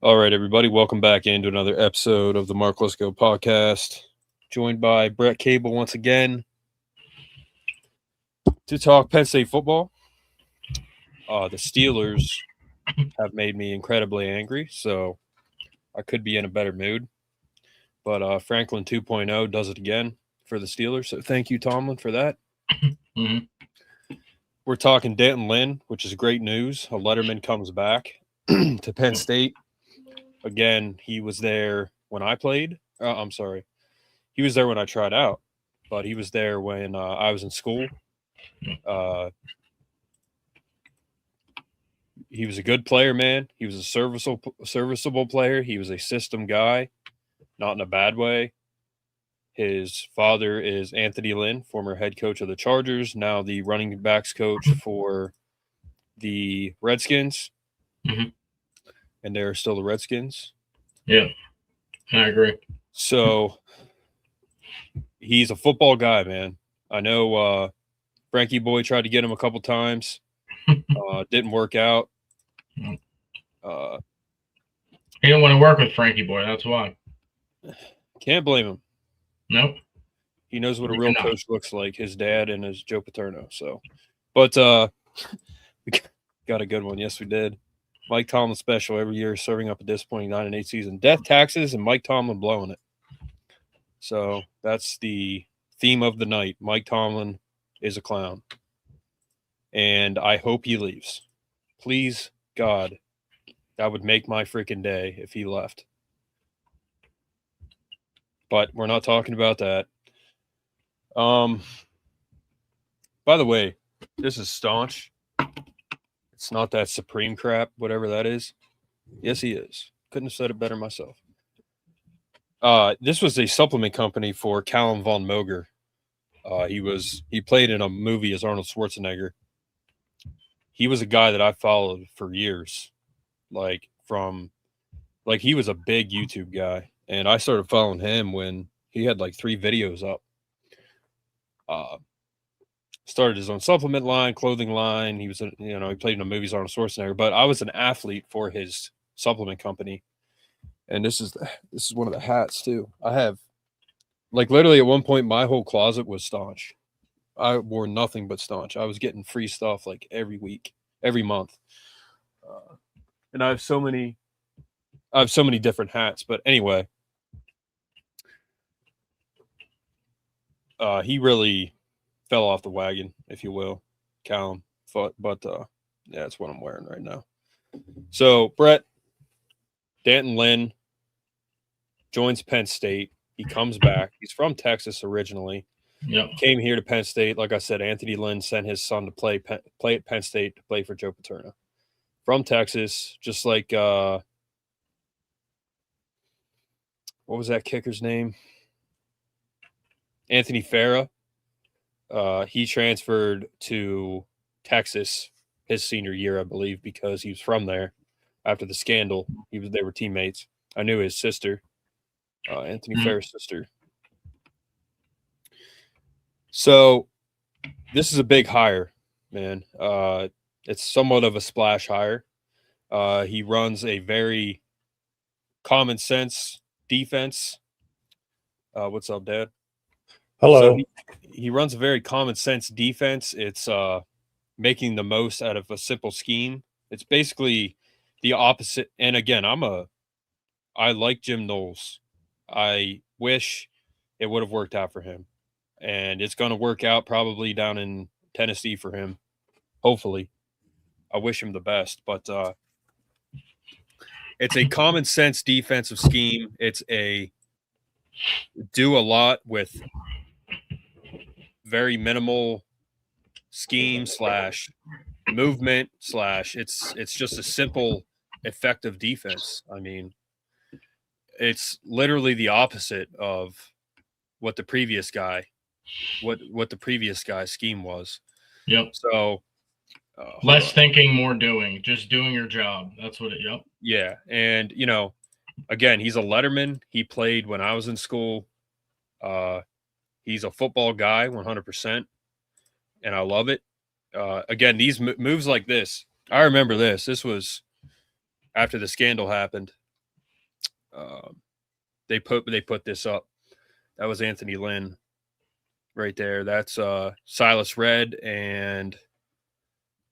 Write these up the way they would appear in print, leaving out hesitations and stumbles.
All right, everybody, welcome back into another episode of the Lesko podcast. Joined by Brett Cable once again to talk Penn State football. The Steelers have made me incredibly angry, so I could be in a better mood. But Franklin 2.0 does it again for the Steelers, so thank you, Tomlin, for that. Mm-hmm. We're talking Denton Lynn, which is great news. A letterman comes back to Penn State. Again, he was there when I played. I'm sorry. He was there when I tried out, but he was there when I was in school. He was a good player, man. He was a serviceable player. He was a system guy, not in a bad way. His father is Anthony Lynn, former head coach of the Chargers, now the running backs coach for the Redskins. Mm-hmm. And they're still the Redskins. Yeah, I agree. So he's a football guy, man. I know Frankie Boy tried to get him a couple times. Didn't work out. He didn't want to work with Frankie Boy. That's why. Can't blame him. Nope. He knows what a real coach looks like. His dad and his Joe Paterno. So, but we got a good one. Yes, we did. Mike Tomlin special every year, serving up a disappointing 9-8 season. Death, taxes, and Mike Tomlin blowing it. So that's the theme of the night. Mike Tomlin is a clown. And I hope he leaves. Please, God, that would make my freaking day if he left. But we're not talking about that. By the way, this is Staunch. It's not that Supreme crap, whatever that is. Yes, he is. Couldn't have said it better myself. This was a supplement company for Callum Von Moger. He played in a movie as Arnold Schwarzenegger. He was a guy that I followed for years. He was a big YouTube guy. And I started following him when he had like 3 videos up. Started his own supplement line, clothing line. He played in the movies Arnold Schwarzenegger. But I was an athlete for his supplement company, and this is one of the hats too. I have, literally at one point, my whole closet was Staunch. I wore nothing but Staunch. I was getting free stuff like every week, every month, and I have so many different hats. But anyway, he really fell off the wagon, if you will, Callum. But yeah, that's what I'm wearing right now. So Brett, Denton Lynn joins Penn State. He comes back. He's from Texas originally. Yep. Came here to Penn State. Like I said, Anthony Lynn sent his son to play at Penn State to play for Joe Paterno. From Texas, just like what was that kicker's name? Anthony Farah. He transferred to Texas his senior year, I believe, because he was from there. After the scandal, they were teammates. I knew his sister, Anthony Farah's sister. So this is a big hire, man. It's somewhat of a splash hire. He runs a very common sense defense. What's up, Dad? Hello. So he runs a very common sense defense. It's making the most out of a simple scheme. It's basically the opposite. And again, I like Jim Knowles. I wish it would have worked out for him. And it's going to work out probably down in Tennessee for him. Hopefully. I wish him the best. But it's a common sense defensive scheme. It's a do a lot with very minimal scheme / movement / it's just a simple, effective defense. I mean, it's literally the opposite of what the previous guy's scheme was. Yep. So less thinking, more doing. Just doing your job. That's what it. Yep. Yeah, and again, he's a letterman. He played when I was in school. He's a football guy, 100%, and I love it. Again, these moves like this, I remember this. This was after the scandal happened. They put this up. That was Anthony Lynn right there. That's Silas Red and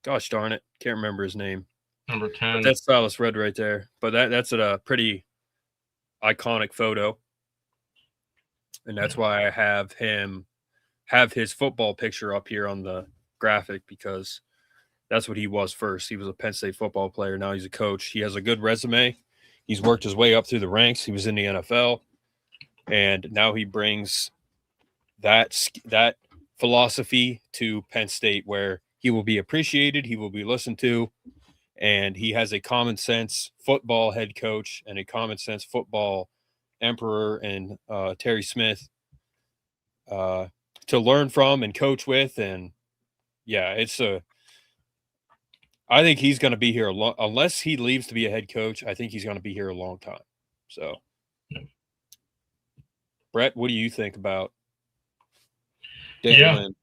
gosh darn it, can't remember his name. Number 10. But that's Silas Red right there. But that's a pretty iconic photo, and that's why I have his football picture up here on the graphic, because that's what he was first. He was a Penn State football player. Now he's a coach. He has a good resume. He's worked his way up through the ranks. He was in the NFL, and now he brings that philosophy to Penn State, where he will be appreciated, he will be listened to, and he has a common sense football head coach and a common sense football emperor and Terry Smith to learn from and coach with. And yeah, I think he's going to be here unless he leaves to be a head coach. I think he's going to be here a long time. So, Brett, what do you think about Dan Lynn?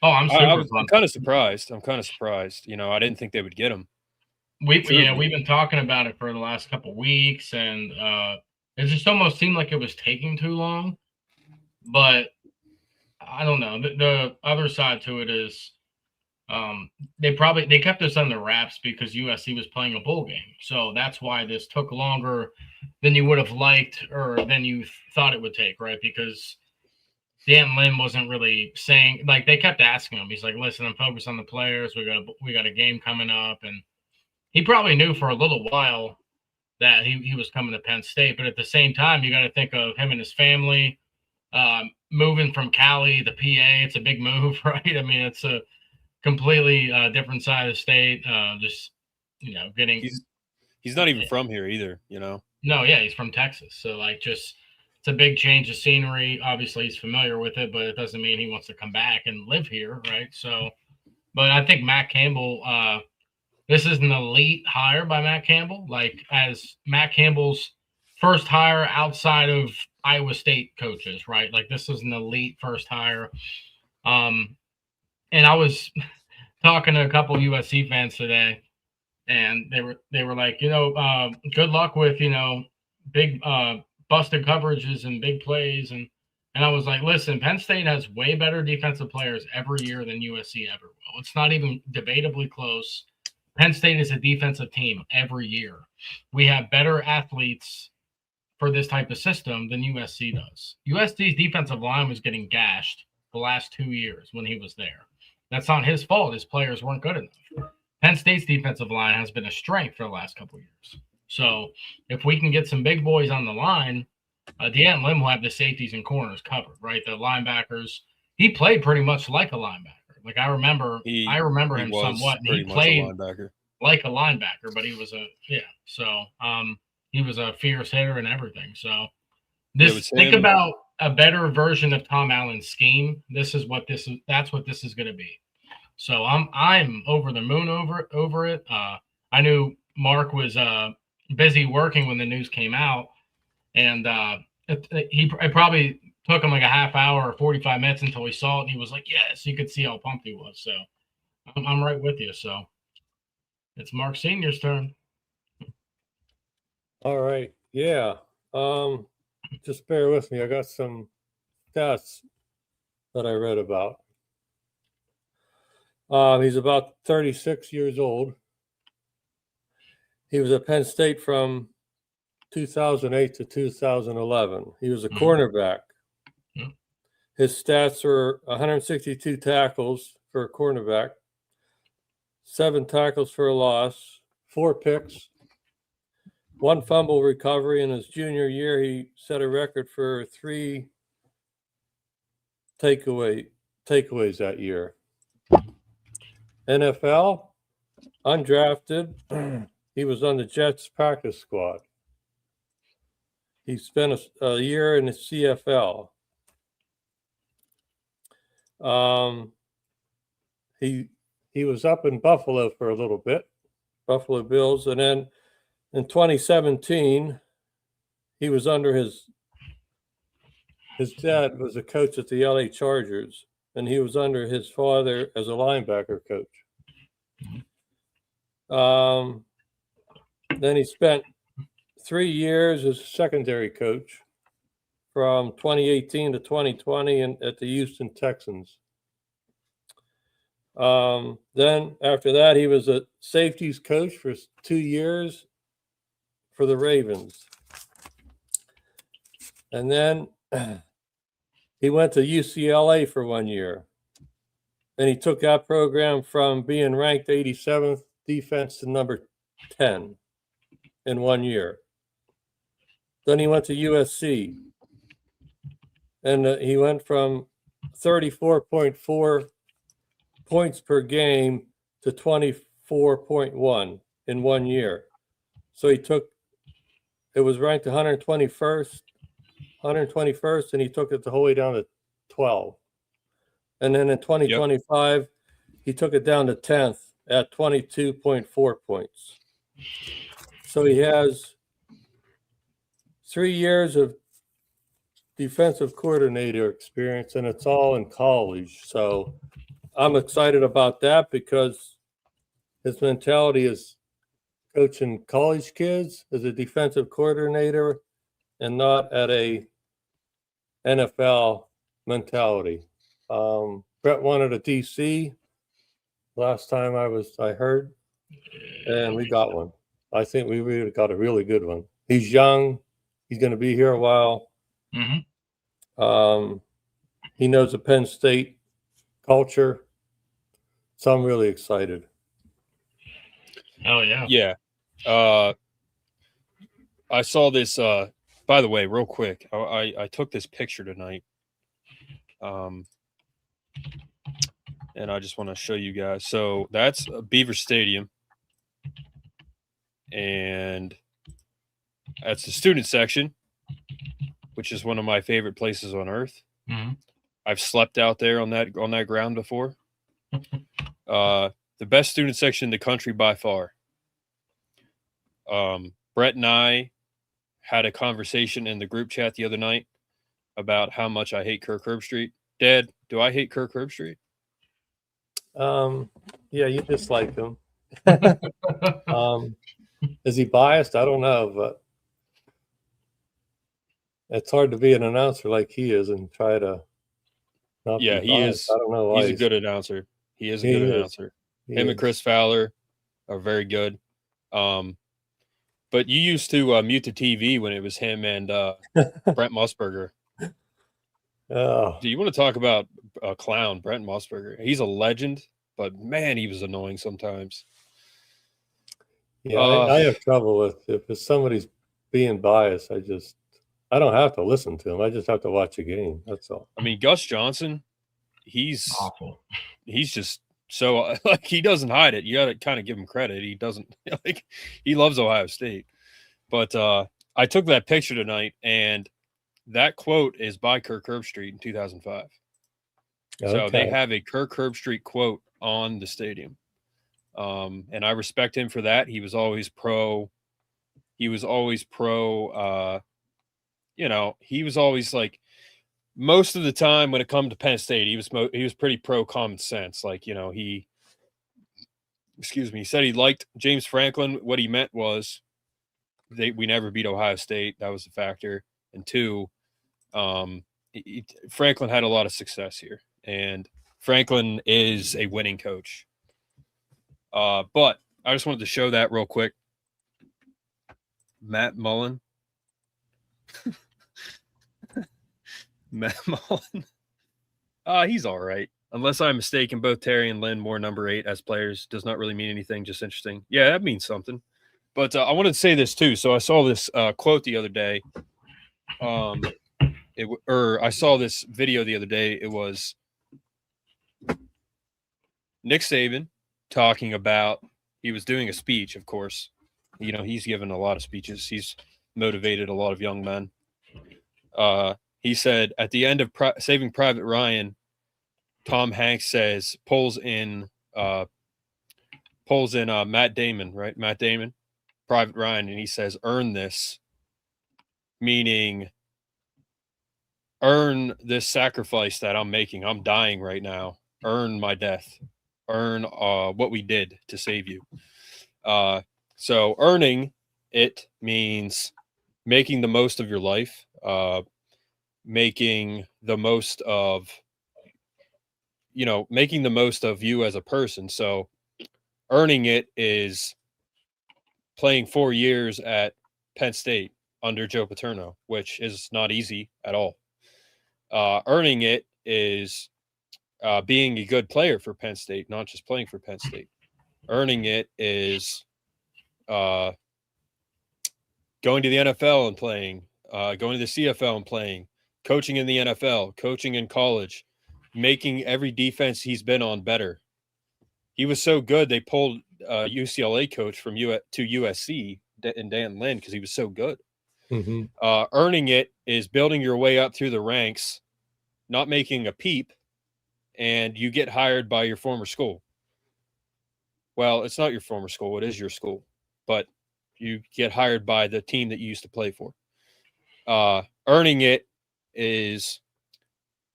Oh, I'm kind of surprised. You know, I didn't think they would get him. We've been talking about it for the last couple of weeks, and it just almost seemed like it was taking too long. But I don't know. The other side to it is they kept this under wraps because USC was playing a bowl game. So that's why this took longer than you would have liked or than you thought it would take, right? Because Dan Lynn wasn't really saying, like, they kept asking him. He's like, listen, I'm focused on the players. We got a game coming up. And he probably knew for a little while that he was coming to Penn State. But at the same time, you got to think of him and his family moving from Cali to PA. It's a big move, right? I mean, it's a completely different side of the state. Just, you know, getting. He's not even from here either, you know? No, yeah, he's from Texas. So, like, just it's a big change of scenery. Obviously, he's familiar with it, but it doesn't mean he wants to come back and live here, right? So, but I think Matt Campbell, this is an elite hire by Matt Campbell. Like, as Matt Campbell's first hire outside of Iowa State coaches, right? Like, this is an elite first hire. And I was talking to a couple USC fans today, and they were like, you know, good luck with, you know, big busted coverages and big plays. And I was like, listen, Penn State has way better defensive players every year than USC ever will. It's not even debatably close. Penn State is a defensive team every year. We have better athletes for this type of system than USC does. USC's defensive line was getting gashed the last 2 years when he was there. That's not his fault. His players weren't good enough. Penn State's defensive line has been a strength for the last couple of years. So if we can get some big boys on the line, Deanne Lim will have the safeties and corners covered, right? The linebackers. He played pretty much like a linebacker. Like, I remember him somewhat. He played like a linebacker, but he was he was a fierce hitter and everything. So think about a better version of Tom Allen's scheme. That's what this is going to be. So I'm over the moon over it. I knew Mark was busy working when the news came out, and it probably took him like a half hour or 45 minutes until he saw it, and he was like, yes, you could see how pumped he was. So I'm right with you. So it's Mark Sr.'s turn. All right. Yeah. Just bear with me. I got some stats that I read about. He's about 36 years old. He was at Penn State from 2008 to 2011. He was a cornerback. His stats were 162 tackles for a cornerback, 7 tackles for a loss, 4 picks, 1 fumble recovery. In his junior year, he set a record for 3 takeaways that year. NFL, undrafted. He was on the Jets practice squad. He spent a year in the CFL. He was up in Buffalo for a little bit, Buffalo Bills, and then in 2017, he was under his dad was a coach at the LA Chargers, and he was under his father as a linebacker coach. Then he spent 3 years as secondary coach from 2018 to 2020 at the Houston Texans. Then after that, he was a safeties coach for 2 years for the Ravens. And then he went to UCLA for 1 year. And he took that program from being ranked 87th defense to number 10 in 1 year. Then he went to USC. And he went from 34.4 points per game to 24.1 in 1 year. So it was ranked 121st, and he took it the whole way down to 12. And then in 2025, he took it down to 10th at 22.4 points. So he has 3 years of defensive coordinator experience, and it's all in college. So I'm excited about that because his mentality is coaching college kids as a defensive coordinator and not at a NFL mentality. Brett wanted a DC last time I heard, and we got one. I think we really got a really good one. He's young. He's going to be here a while. Mm-hmm. He knows the Penn State culture. So I'm really excited. Oh, yeah. Yeah. I saw this, by the way, real quick. I took this picture tonight. And I just want to show you guys. So that's Beaver Stadium. And that's the student section, which is one of my favorite places on earth. Mm-hmm. I've slept out there on that ground before. The best student section in the country by far. Brett and I had a conversation in the group chat the other night about how much I hate Kirk Herbstreit. Dad, do I hate Kirk Herbstreit? Yeah, you dislike him. Is he biased? I don't know, but it's hard to be an announcer like he is and try to not be biased. He is. I don't know why he's a good announcer. He is a good announcer. Him and Chris Fowler are very good. But you used to mute the TV when it was him and Brent Musburger. Oh. Do you want to talk about a clown, Brent Musburger? He's a legend, but man, he was annoying sometimes. Yeah, I have trouble with if somebody's being biased. I don't have to listen to him. I just have to watch a game. That's all. I mean, Gus Johnson, he's awful. He's just so like he doesn't hide it. You got to kind of give him credit. He doesn't like he loves Ohio State. But I took that picture tonight, and that quote is by Kirk Herbstreit in 2005. Okay. So they have a Kirk Herbstreit quote on the stadium. And I respect him for that. He was always pro. He was always like most of the time when it comes to Penn State, he was pretty pro common sense. Like, he said he liked James Franklin. What he meant was we never beat Ohio State. That was a factor. And two, Franklin had a lot of success here, and Franklin is a winning coach. But I just wanted to show that real quick. Matt Mullen. Matt Mullen. He's all right. Unless I'm mistaken, both Terry and Lynn wore number 8 as players. Does not really mean anything, just interesting. Yeah, that means something. But I wanted to say this too. So I saw this quote the other day. I saw this video the other day. It was Nick Saban talking about, he was doing a speech, of course. He's given a lot of speeches. He's motivated a lot of young men. He said at the end of Saving Private Ryan, Tom Hanks pulls in Matt Damon, right? Matt Damon, Private Ryan, and he says, "Earn this," meaning earn this sacrifice that I'm making. I'm dying right now. Earn my death. Earn what we did to save you. So earning it means making the most of your life, making the most of you as a person. So earning it is playing 4 years at Penn State under Joe Paterno, which is not easy at all. Earning it is being a good player for Penn State, not just playing for Penn State. Earning it is going to the NFL and playing, going to the CFL and playing, coaching in the NFL, coaching in college, making every defense he's been on better. He was so good, they pulled UCLA coach from to USC and Dan Lynn because he was so good. Mm-hmm. Earning it is building your way up through the ranks, not making a peep, and you get hired by your former school. Well, it's not your former school. It is your school. But you get hired by the team that you used to play for. Earning it is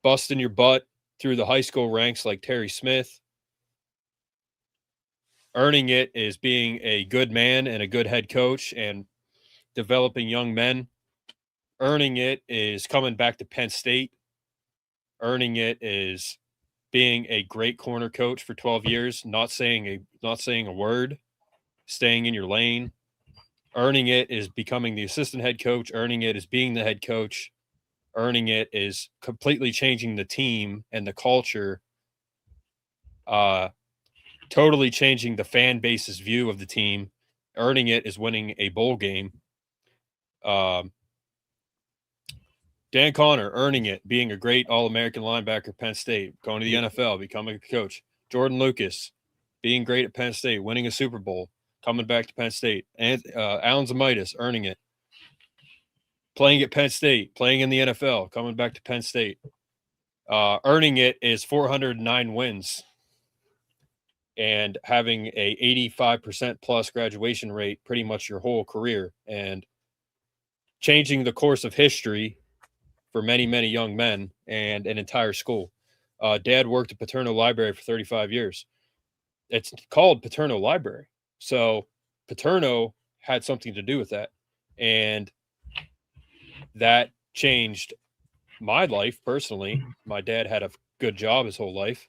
busting your butt through the high school ranks like Terry Smith. Earning it is being a good man and a good head coach and developing young men. Earning it is coming back to Penn State. Earning it is being a great corner coach for 12 years, not saying a word, staying in your lane. Earning it is becoming the assistant head coach. Earning it is being the head coach. Earning it is completely changing the team and the culture, totally changing the fan base's view of the team. Earning it is winning a bowl game. Dan Connor, earning it, being a great All-American linebacker, Penn State, going to the NFL, becoming a coach. Jordan Lucas, being great at Penn State, winning a Super Bowl, coming back to Penn State. And Alan Zamitis, earning it. Playing at Penn State, playing in the NFL, coming back to Penn State. Earning it is 409 wins and having a 85% plus graduation rate pretty much your whole career and changing the course of history for many, many young men and an entire school. Dad worked at Paterno Library for 35 years. It's called Paterno Library. So Paterno had something to do with that. And that changed my life personally. My dad had a good job his whole life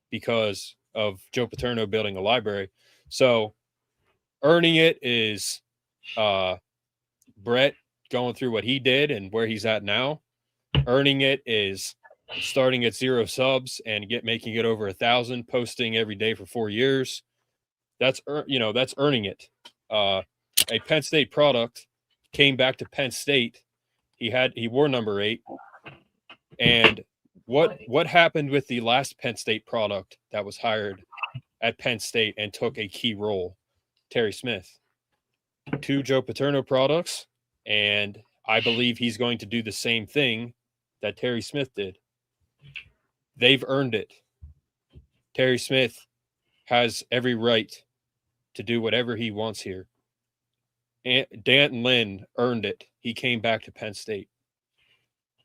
because of Joe Paterno building a library. So earning it is Brett going through what he did and where he's at now. Earning it is starting at 0 subs and making it over 1,000, posting every day for 4 years. That's earning it. A Penn State product came back to Penn State. He wore number 8. And what happened with the last Penn State product that was hired at Penn State and took a key role? Terry Smith. 2 Joe Paterno products, and I believe he's going to do the same thing that Terry Smith did. They've earned it. Terry Smith has every right to do whatever he wants here. And Dan Lynn earned it. He came back to Penn State.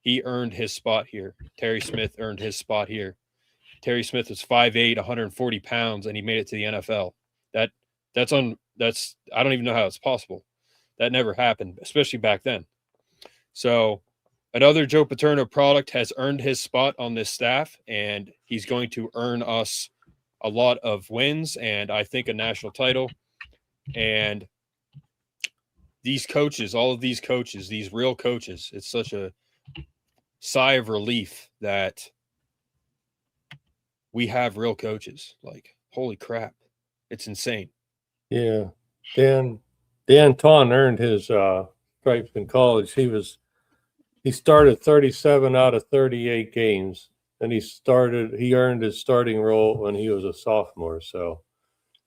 He earned his spot here. Terry Smith earned his spot here. Terry Smith was 5'8", 140 pounds, and he made it to the NFL. That's I don't even know how it's possible. That never happened, especially back then. So another Joe Paterno product has earned his spot on this staff, and he's going to earn us a lot of wins and I think a national title. And these coaches, all of these coaches, these real coaches, it's such a sigh of relief that we have real coaches. Like, holy crap. It's insane. Yeah. Dan Ton earned his stripes in college. He started 37 out of 38 games, and he earned his starting role when he was a sophomore. So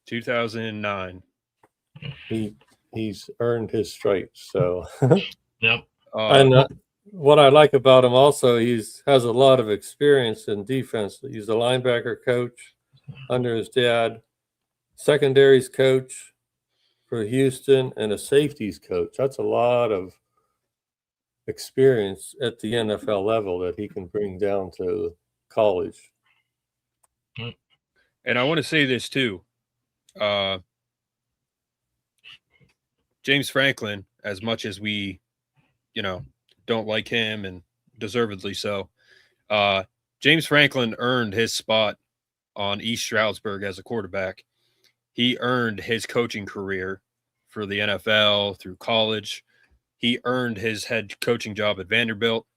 2009. He's earned his stripes. So Yep. And what I like about him also, has a lot of experience in defense. He's a linebacker coach under his dad, secondaries coach for Houston, and a safeties coach. That's a lot of experience at the NFL level that he can bring down to college. And I want to say this too. James Franklin, as much as we, don't like him, and deservedly so, James Franklin earned his spot on East Stroudsburg as a quarterback. He earned his coaching career for the NFL through college. He earned his head coaching job at Vanderbilt.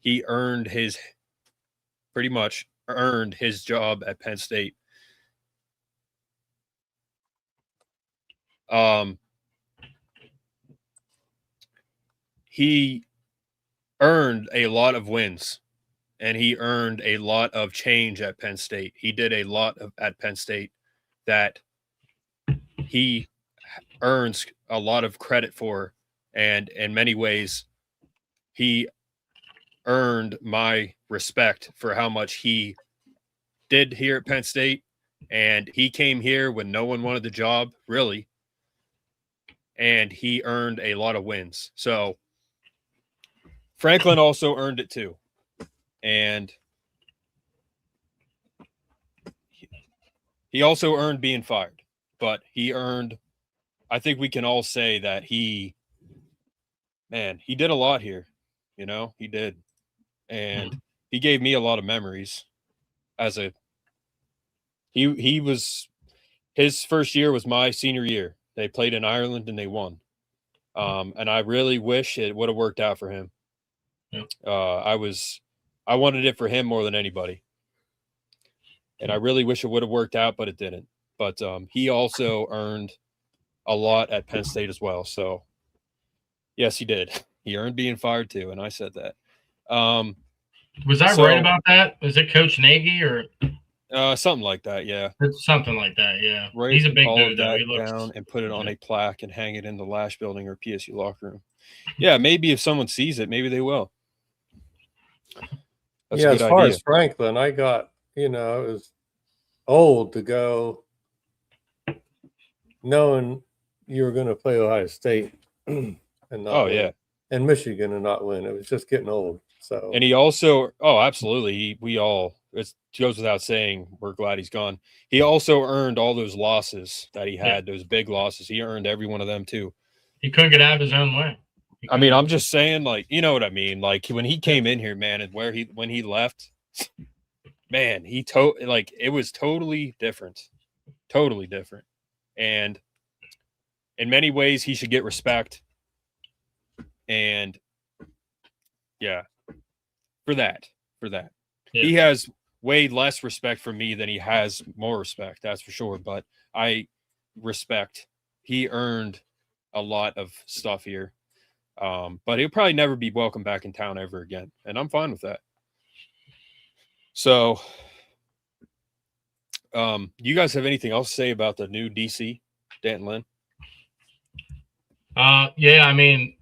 He pretty much earned his job at Penn State. He earned a lot of wins, and he earned a lot of change at Penn State. He did a lot at Penn State that he earns a lot of credit for, and in many ways, he earned my respect for how much he did here at Penn State. And he came here when no one wanted the job, really, and he earned a lot of wins. So Franklin also earned it too. And he also earned being fired, but I think we can all say that he did a lot here. He did. And he gave me a lot of memories his first year was my senior year. They played in Ireland and they won. And I really wish it would have worked out for him. Yeah. I wanted it for him more than anybody. And I really wish it would have worked out, but it didn't. But he also earned a lot at Penn State as well. So, yes, he did. He earned being fired too, and I said that. Was I right about that? Was it Coach Nagy or something like that? Yeah, it's something like that. Yeah, right. He's a big all dude. Of that He looks down and put it on a plaque and hang it in the Lash Building or PSU locker room. Yeah, maybe if someone sees it, maybe they will. That's as far as Franklin, I got it was old to go knowing you were going to play Ohio State and not win, and Michigan and not win. It was just getting old. So, and he also, absolutely, it goes without saying, we're glad he's gone. He also earned all those losses that he had, those big losses. He earned every one of them too. He couldn't get out of his own way. I mean, I'm just saying, like, you know what I mean? Like, when he came in here, man, and when he left, man, it was totally different. Totally different. And in many ways, he should get respect. And yeah, for that. Yeah. He has way less respect for me than he has more respect. That's for sure. But I respect. He earned a lot of stuff here. But he'll probably never be welcome back in town ever again. And I'm fine with that. So, you guys have anything else to say about the new DC, Dan and Lynn? Yeah, I mean,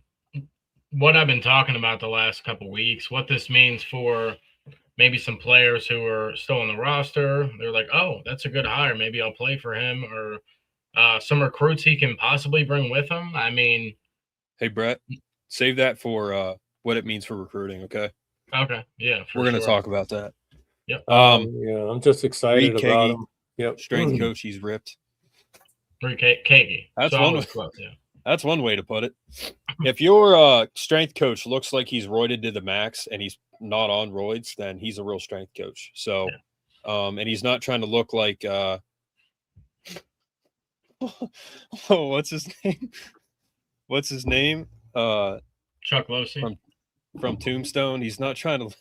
what I've been talking about the last couple weeks, what this means for maybe some players who are still on the roster. They're like, oh, that's a good hire. Maybe I'll play for him, or some recruits he can possibly bring with him. I mean, hey, Brett, save that for what it means for recruiting. Okay. Okay. Yeah. We're going to talk about that. Yep. I'm just excited about him. Yep. Strength coach, he's ripped. Kagi. That's one way to put it. If your strength coach looks like he's roided to the max and he's not on roids, then he's a real strength coach. So, and he's not trying to look like what's his name? What's his name? Chuck Losey from Tombstone. He's not trying to.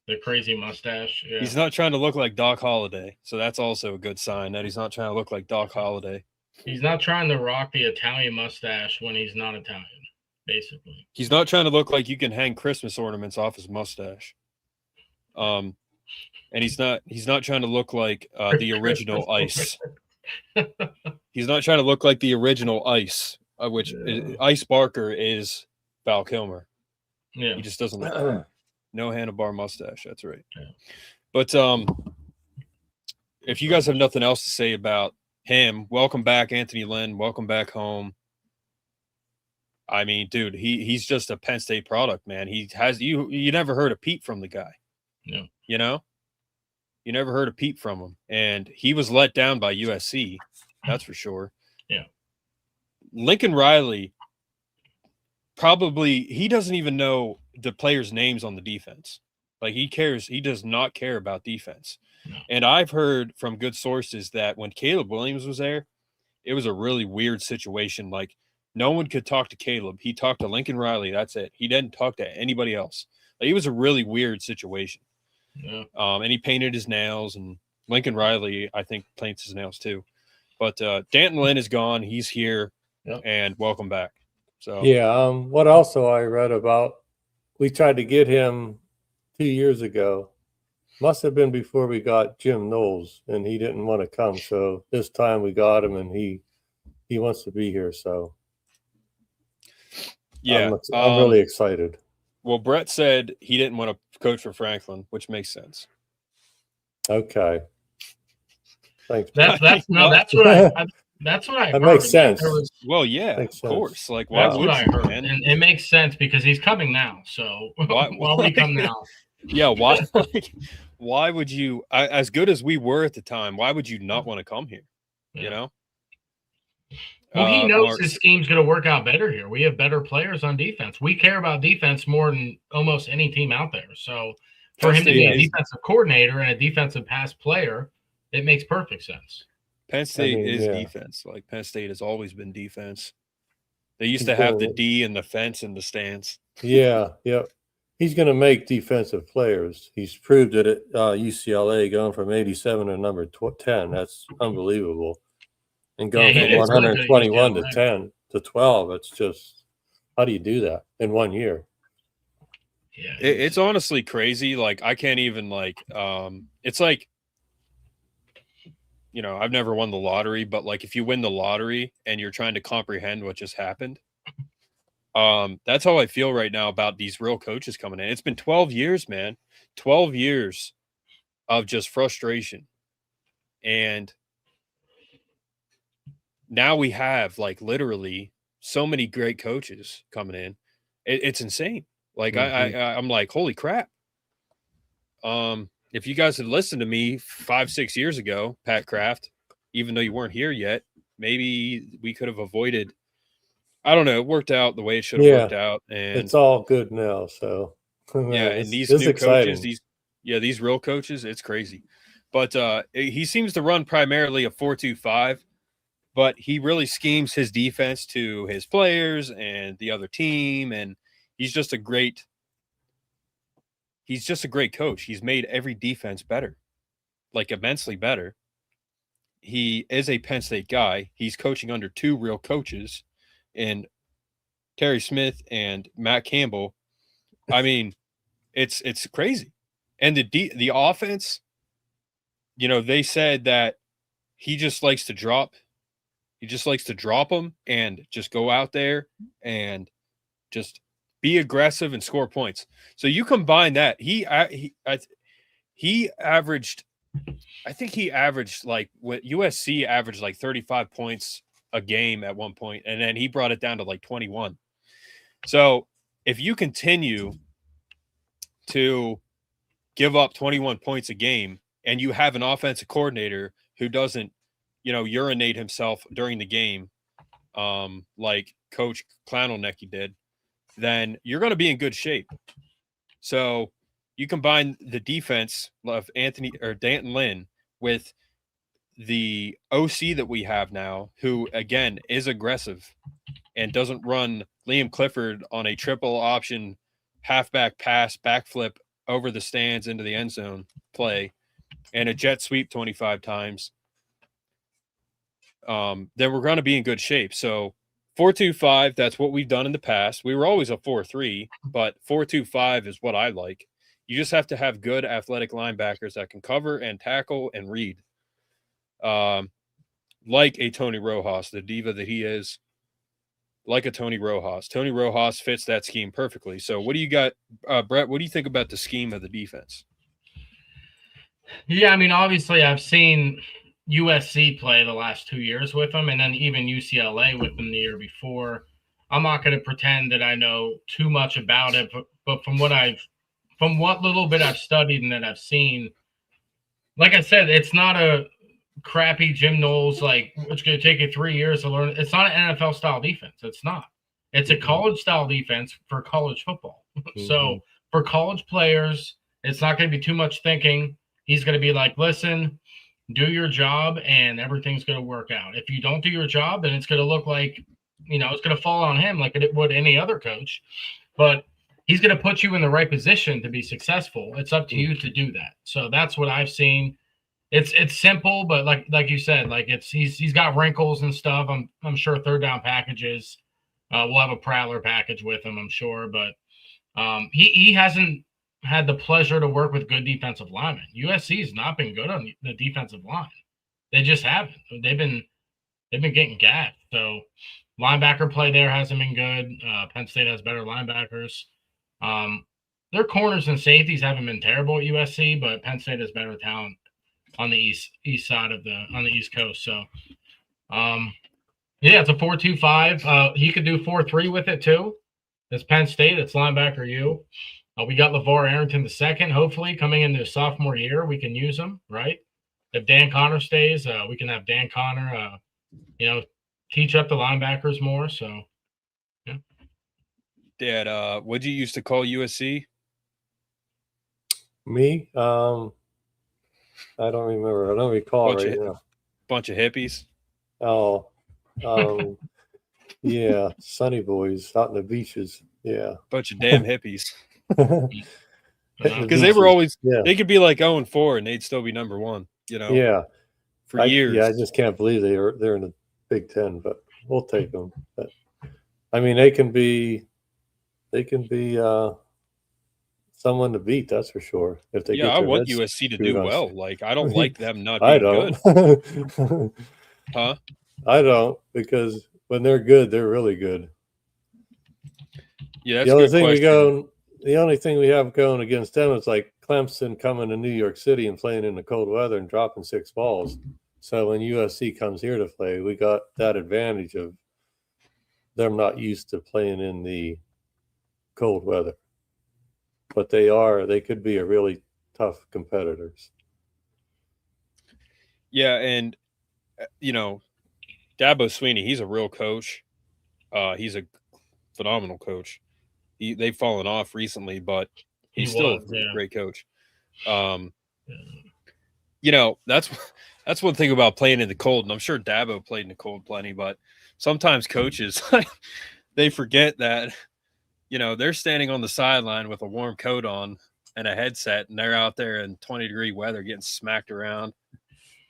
The crazy mustache. Yeah. He's not trying to look like Doc Holliday. So that's also a good sign that he's not trying to look like Doc Holliday. He's not trying to rock the Italian mustache when he's not Italian, basically. He's not trying to look like you can hang Christmas ornaments off his mustache. And he's not trying to look like the original Ice. He's not trying to look like the original Ice, which Ice Barker is Val Kilmer. Yeah. He just doesn't look no handlebar mustache. That's right. Yeah. But if you guys have nothing else to say about him, welcome back, Anthony Lynn. Welcome back home. I mean, dude, he's just a Penn State product, man. He has you never heard a peep from the guy. No. You know? You never heard a peep from him. And he was let down by USC. That's for sure. Yeah. Lincoln Riley he doesn't even know the players' names on the defense. Like he does not care about defense. No. And I've heard from good sources that when Caleb Williams was there, it was a really weird situation. Like no one could talk to Caleb. He talked to Lincoln Riley. That's it. He didn't talk to anybody else. Like, it was a really weird situation. Yeah. And he painted his nails, and Lincoln Riley, I think, paints his nails too. But Danton Lynn is gone. He's here, and welcome back. So yeah. What also I read about, we tried to get him 2 years ago. Must have been before we got Jim Knowles, and he didn't want to come. So this time we got him, and he wants to be here. So yeah, I'm really excited. Well, Brett said he didn't want to coach for Franklin, which makes sense. Okay. Thanks. That's what I That's what I heard. That makes sense. Well, yeah, Makes of sense. course. Like, why That's would what I you, heard. man? And it makes sense because he's coming now. So why would he come now? Yeah, why? Like, why would you? As good as we were at the time, why would you not want to come here? Yeah. You know. Well, he knows Mark, his scheme's going to work out better here. We have better players on defense. We care about defense more than almost any team out there. So for him to be a defensive coordinator and a defensive pass player, it makes perfect sense. Penn State is defense. Like, Penn State has always been defense. They used to have the D and the fence in the stands. Yeah. He's going to make defensive players. He's proved it at UCLA, going from 87 to number 10. That's unbelievable. And going from 121 to 10 to 12. It's just, how do you do that in 1 year? Yeah, it's honestly crazy. Like, I can't even, like, it's like, you know, I've never won the lottery, but like, if you win the lottery and you're trying to comprehend what just happened, that's how I feel right now about these real coaches coming in. It's been 12 years, man. 12 years of just frustration. And now we have, like, literally so many great coaches coming in. It's insane. Like, I'm like, holy crap. If you guys had listened to me 5-6 years ago, Pat Kraft, even though you weren't here yet, maybe we could have avoided. I don't know. It worked out the way it should have worked out, and it's all good now. So and these new coaches, these real coaches, it's crazy. But he seems to run primarily a 4-2-5, but he really schemes his defense to his players and the other team, and he's just a great coach. He's made every defense better, like immensely better. He is a Penn State guy. He's coaching under two real coaches, and Terry Smith and Matt Campbell. I mean, it's crazy. And the offense, you know, they said that he just likes to drop. He just likes to drop them and just go out there and just be aggressive and score points. So you combine that. He averaged, I think he averaged, like, what USC averaged, like 35 points a game at one point, and then he brought it down to like 21. So if you continue to give up 21 points a game and you have an offensive coordinator who doesn't, you know, urinate himself during the game, like Coach Clownelnecki did, then you're going to be in good shape. So you combine the defense of Danton Lynn with the OC that we have now, who, again, is aggressive and doesn't run Liam Clifford on a triple option halfback pass, backflip over the stands into the end zone play, and a jet sweep 25 times, then we're going to be in good shape. So 4-2-5, that's what we've done in the past. We were always a 4-3, but 4-2-5 is what I like. You just have to have good athletic linebackers that can cover and tackle and read. Like a Tony Rojas, the diva that he is, like a Tony Rojas. Tony Rojas fits that scheme perfectly. So what do you got, Brett? What do you think about the scheme of the defense? Yeah, I mean, obviously I've seen USC play the last 2 years with them, and then even UCLA with them the year before. I'm not going to pretend that I know too much about it, but from what little bit I've studied and that I've seen, like I said, it's not a crappy Jim Knowles, like it's going to take you 3 years to learn. It's not an NFL style defense. It's not. It's a college style defense for college football. So for college players, it's not going to be too much thinking. He's going to be like, listen, do your job and everything's going to work out. If you don't do your job, then it's going to look like, it's going to fall on him like it would any other coach. But he's going to put you in the right position to be successful. It's up to you to do that. So that's what I've seen. It's simple, but like you said, like he's got wrinkles and stuff. I'm sure third down packages. We'll have a Prattler package with him, I'm sure, but he hasn't had the pleasure to work with good defensive linemen. USC has not been good on the defensive line. They just haven't. They've been getting gassed. So linebacker play there hasn't been good. Penn State has better linebackers. Their corners and safeties haven't been terrible at USC, but Penn State has better talent on the east side on the East Coast. So yeah, it's a 4-2-5. He could do 4-3 with it too. It's Penn State. It's linebacker U. We got LeVar Arrington II, hopefully, coming into his sophomore year. We can use him, right? If Dan Connor stays, we can have Dan Connor, teach up the linebackers more. So, yeah. Dad, what'd you used to call USC? Me? I don't remember. I don't recall right now. Bunch of hippies. Oh, yeah, sunny boys out in the beaches. Yeah, bunch of damn hippies. Because they were always, they could be like 0-4 and they'd still be number one. Yeah, for years. Yeah, I just can't believe they're in the Big Ten, but we'll take them. But I mean, they can be someone to beat. That's for sure. If they I want USC to do well. Like I don't like them not being I don't. Good. Huh? I don't, because when they're good, they're really good. Yeah, that's the only thing we have going against them is like Clemson coming to New York City and playing in the cold weather and dropping 6 balls. So when USC comes here to play, we got that advantage of them not used to playing in the cold weather. But they could be a really tough competitors. Yeah, and Dabo Swinney, he's a real coach. He's a phenomenal coach. They've fallen off recently, but he's still a great coach. That's one thing about playing in the cold, and I'm sure Dabo played in the cold plenty, but sometimes coaches they forget that they're standing on the sideline with a warm coat on and a headset, and they're out there in 20-degree weather getting smacked around.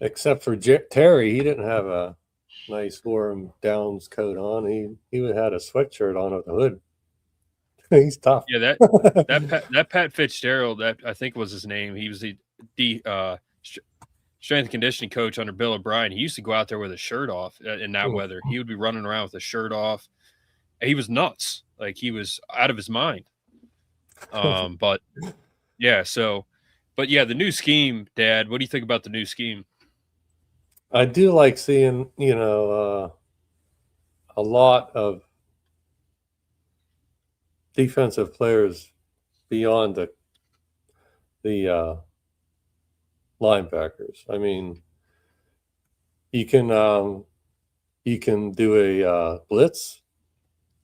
Except for Terry, he didn't have a nice warm Downs coat on. He had a sweatshirt on with a hood. He's tough. Yeah, that Pat Fitzgerald, that I think was his name. He was the strength and conditioning coach under Bill O'Brien. He used to go out there with a shirt off in that weather. He would be running around with a shirt off. He was nuts. Like he was out of his mind. But the new scheme, Dad, what do you think about the new scheme? I do like seeing, a lot of defensive players beyond the linebackers. I mean, you can do a blitz,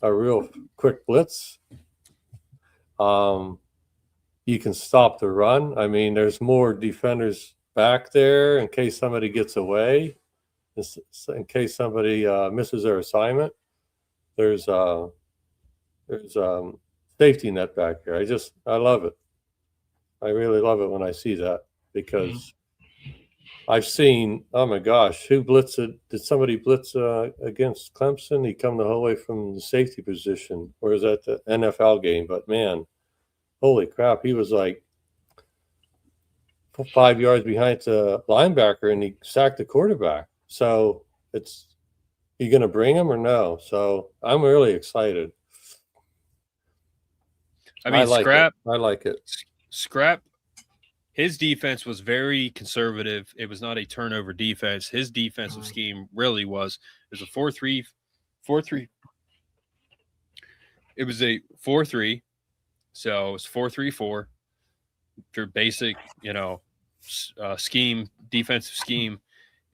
a real quick blitz. You can stop the run. I mean, there's more defenders back there in case somebody gets away, in case somebody misses their assignment. There's safety net back here. I love it. I really love it when I see that, because I've seen, oh my gosh, who blitzed? Did somebody blitz against Clemson? He come the whole way from the safety position, or is that the NFL game? But man, holy crap, he was like 5 yards behind the linebacker and he sacked the quarterback. So you going to bring him or no? So I'm really excited. I mean, I like it. Scrap, his defense was very conservative. It was not a turnover defense. His defensive scheme really was. It was a 4-3. It was a 4-3. So it's 4-3-4. Your basic, scheme, defensive scheme.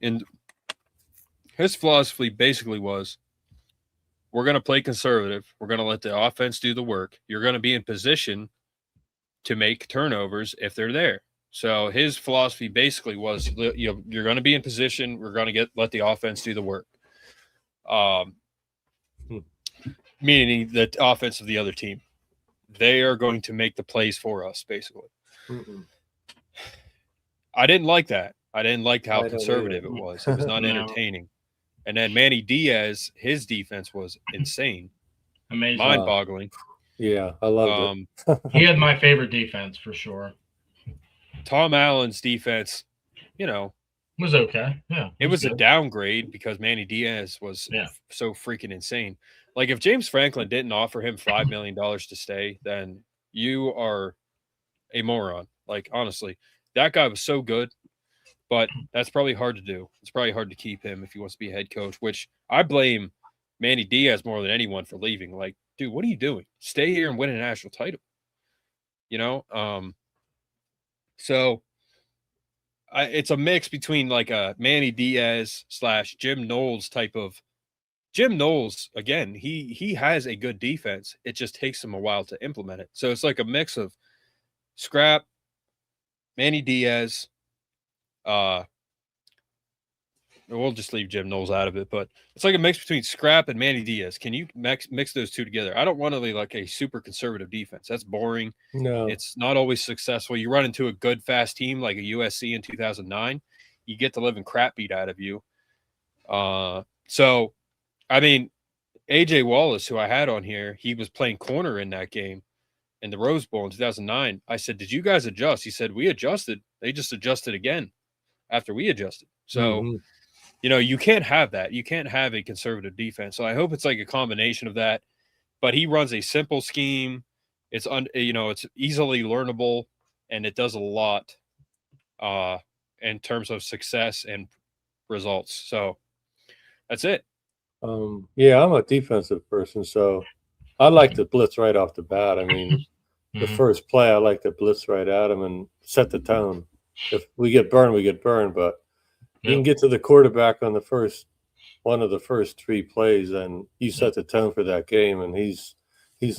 And his philosophy basically was, we're going to play conservative. We're going to let the offense do the work. You're going to be in position to make turnovers if they're there. So his philosophy basically was, you're going to be in position. We're going to let the offense do the work. Meaning the offense of the other team. They are going to make the plays for us, basically. Mm-mm. I didn't like that. I didn't like how conservative it was. It was not No. entertaining. And then Manny Diaz, his defense was insane. Amazing. Mind-boggling. Yeah, I loved it. He had my favorite defense for sure. Tom Allen's defense, was okay. Yeah. It was good. a downgrade because Manny Diaz was so freaking insane. Like, if James Franklin didn't offer him $5 million to stay, then you are a moron. Like, honestly, that guy was so good, but that's probably hard to do. It's probably hard to keep him if he wants to be a head coach, which I blame Manny Diaz more than anyone for leaving. Like, dude, what are you doing? Stay here and win a national title. So it's a mix between like a Manny Diaz / Jim Knowles type of. Jim Knowles, again, he has a good defense. It just takes him a while to implement it. So it's like a mix of Scrap, Manny Diaz. We'll just leave Jim Knowles out of it, but it's like a mix between Scrap and Manny Diaz. Can you mix those two together? I don't want to be like a super conservative defense. That's boring. No, it's not always successful. You run into a good, fast team like a USC in 2009, you get the living crap beat out of you. So, I mean, AJ Wallace, who I had on here, he was playing corner in that game in the Rose Bowl in 2009. I said, "Did you guys adjust?" He said, "We adjusted. They just adjusted again after we adjusted." So, you can't have that. You can't have a conservative defense. So I hope it's like a combination of that. But he runs a simple scheme. It's it's easily learnable, and it does a lot in terms of success and results. So that's it. Yeah, I'm a defensive person, so I like to blitz right off the bat. I mean, the first play, I like to blitz right at him and set the tone. If we get burned, we get burned. But you can get to the quarterback on one of the first 3 plays, and you set the tone for that game, and he's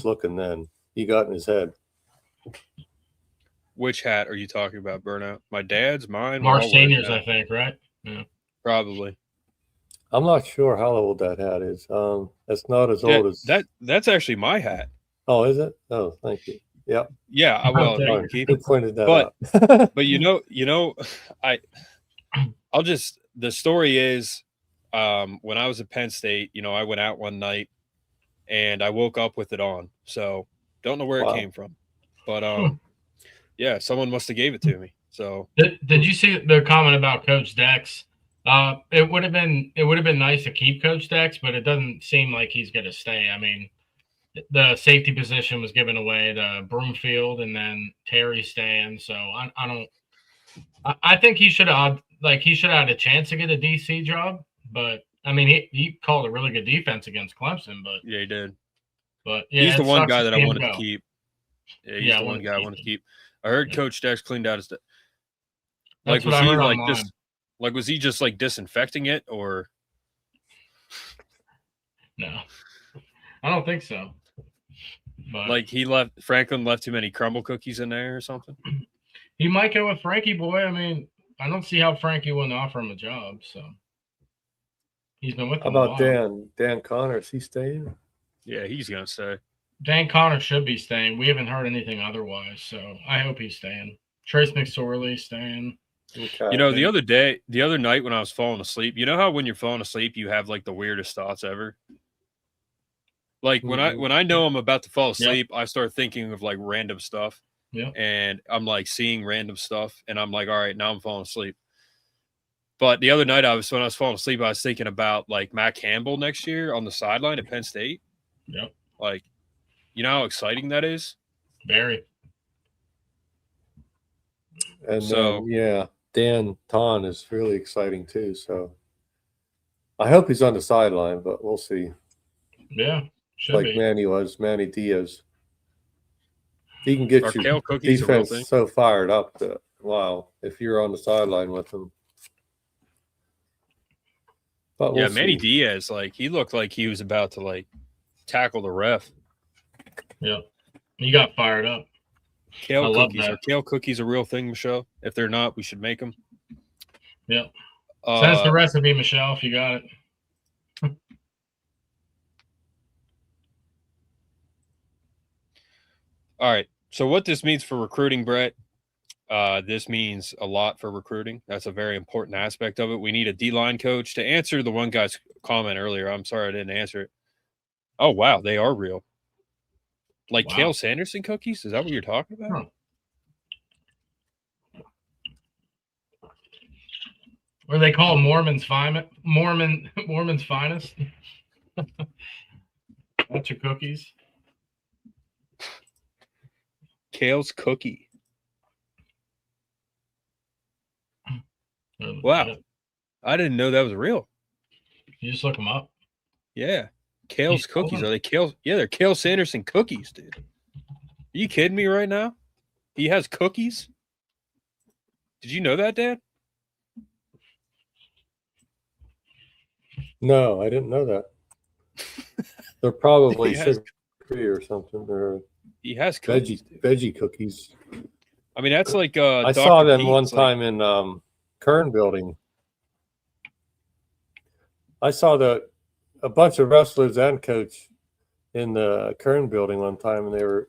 looking then. He got in his head. Which hat are you talking about, Burnout? My dad's, mine? Mark Senior's, I think, right? Yeah. Probably. I'm not sure how old that hat is. It's not as old as that's actually my hat. Oh, is it? Oh, thank you. Yep. Yeah. Well, you can keep it. Pointed that out. But I'll just, the story is, when I was at Penn State, I went out one night and I woke up with it on. So don't know where it came from, but yeah, someone must have gave it to me. So did you see the comment about Coach Dex? It would have been nice to keep Coach Dex, but it doesn't seem like he's going to stay. I mean, the safety position was given away to Broomfield, and then Terry's staying. So I think he should have had a chance to get a DC job. But I mean, he called a really good defense against Clemson. But yeah, he did. But yeah, he's the one guy that I wanted to keep. Yeah, he's the one guy I wanted to keep. I heard Coach Dex cleaned out his. Like, was he like just? Like, was he just like disinfecting it, or? No, I don't think so. But like Franklin left too many crumble cookies in there or something. He might go with Frankie Boy. I mean, I don't see how Frankie wouldn't offer him a job. So he's been with him. How about Dan Connor? Is he staying? Yeah, he's gonna stay. Dan Connor should be staying. We haven't heard anything otherwise, so I hope he's staying. Trace McSorley staying. Okay. The other night when I was falling asleep, you know how when you're falling asleep, you have like the weirdest thoughts ever. Like when I know I'm about to fall asleep, I start thinking of like random stuff. Yeah. And I'm like seeing random stuff, and I'm like, all right, now I'm falling asleep. But the other night when I was falling asleep, I was thinking about like Matt Campbell next year on the sideline at Penn State. Yep. Like, you know how exciting that is? Very. And so Dan Ton is really exciting too. So I hope he's on the sideline, but we'll see. Yeah, like Manny Diaz. He can get your defense so fired up that, wow, if you're on the sideline with him. But Yeah, we'll Manny see. Diaz, like he looked like he was about to like tackle the ref. Yep. He got fired up. Kale I love cookies. that. Are kale cookies a real thing, Michelle? If they're not, we should make them. Yep. Send us the recipe, Michelle, if you got it. All right. So what this means for recruiting, Brett, this means a lot for recruiting. That's a very important aspect of it. We need a D-line coach. To answer the one guy's comment earlier, I'm sorry I didn't answer it. Oh, wow. They are real. Like Wow. Kale Sanderson cookies? Is that what you're talking about? Huh. What do they call Mormon's finest? Mormon's finest? Bunch of cookies. Kale's cookie. Wow. I didn't know that was real. You just look them up. Yeah. Kale's cookies. Are they Kale? Yeah, they're Kale Sanderson cookies, dude. Are you kidding me right now? He has cookies? Did you know that, Dad? No, I didn't know that. They're probably sugar-free or something. Or he has cookies, veggie cookies. I mean, that's like I saw them one time in Kern building. I saw a bunch of wrestlers and coach in the Kern building one time, and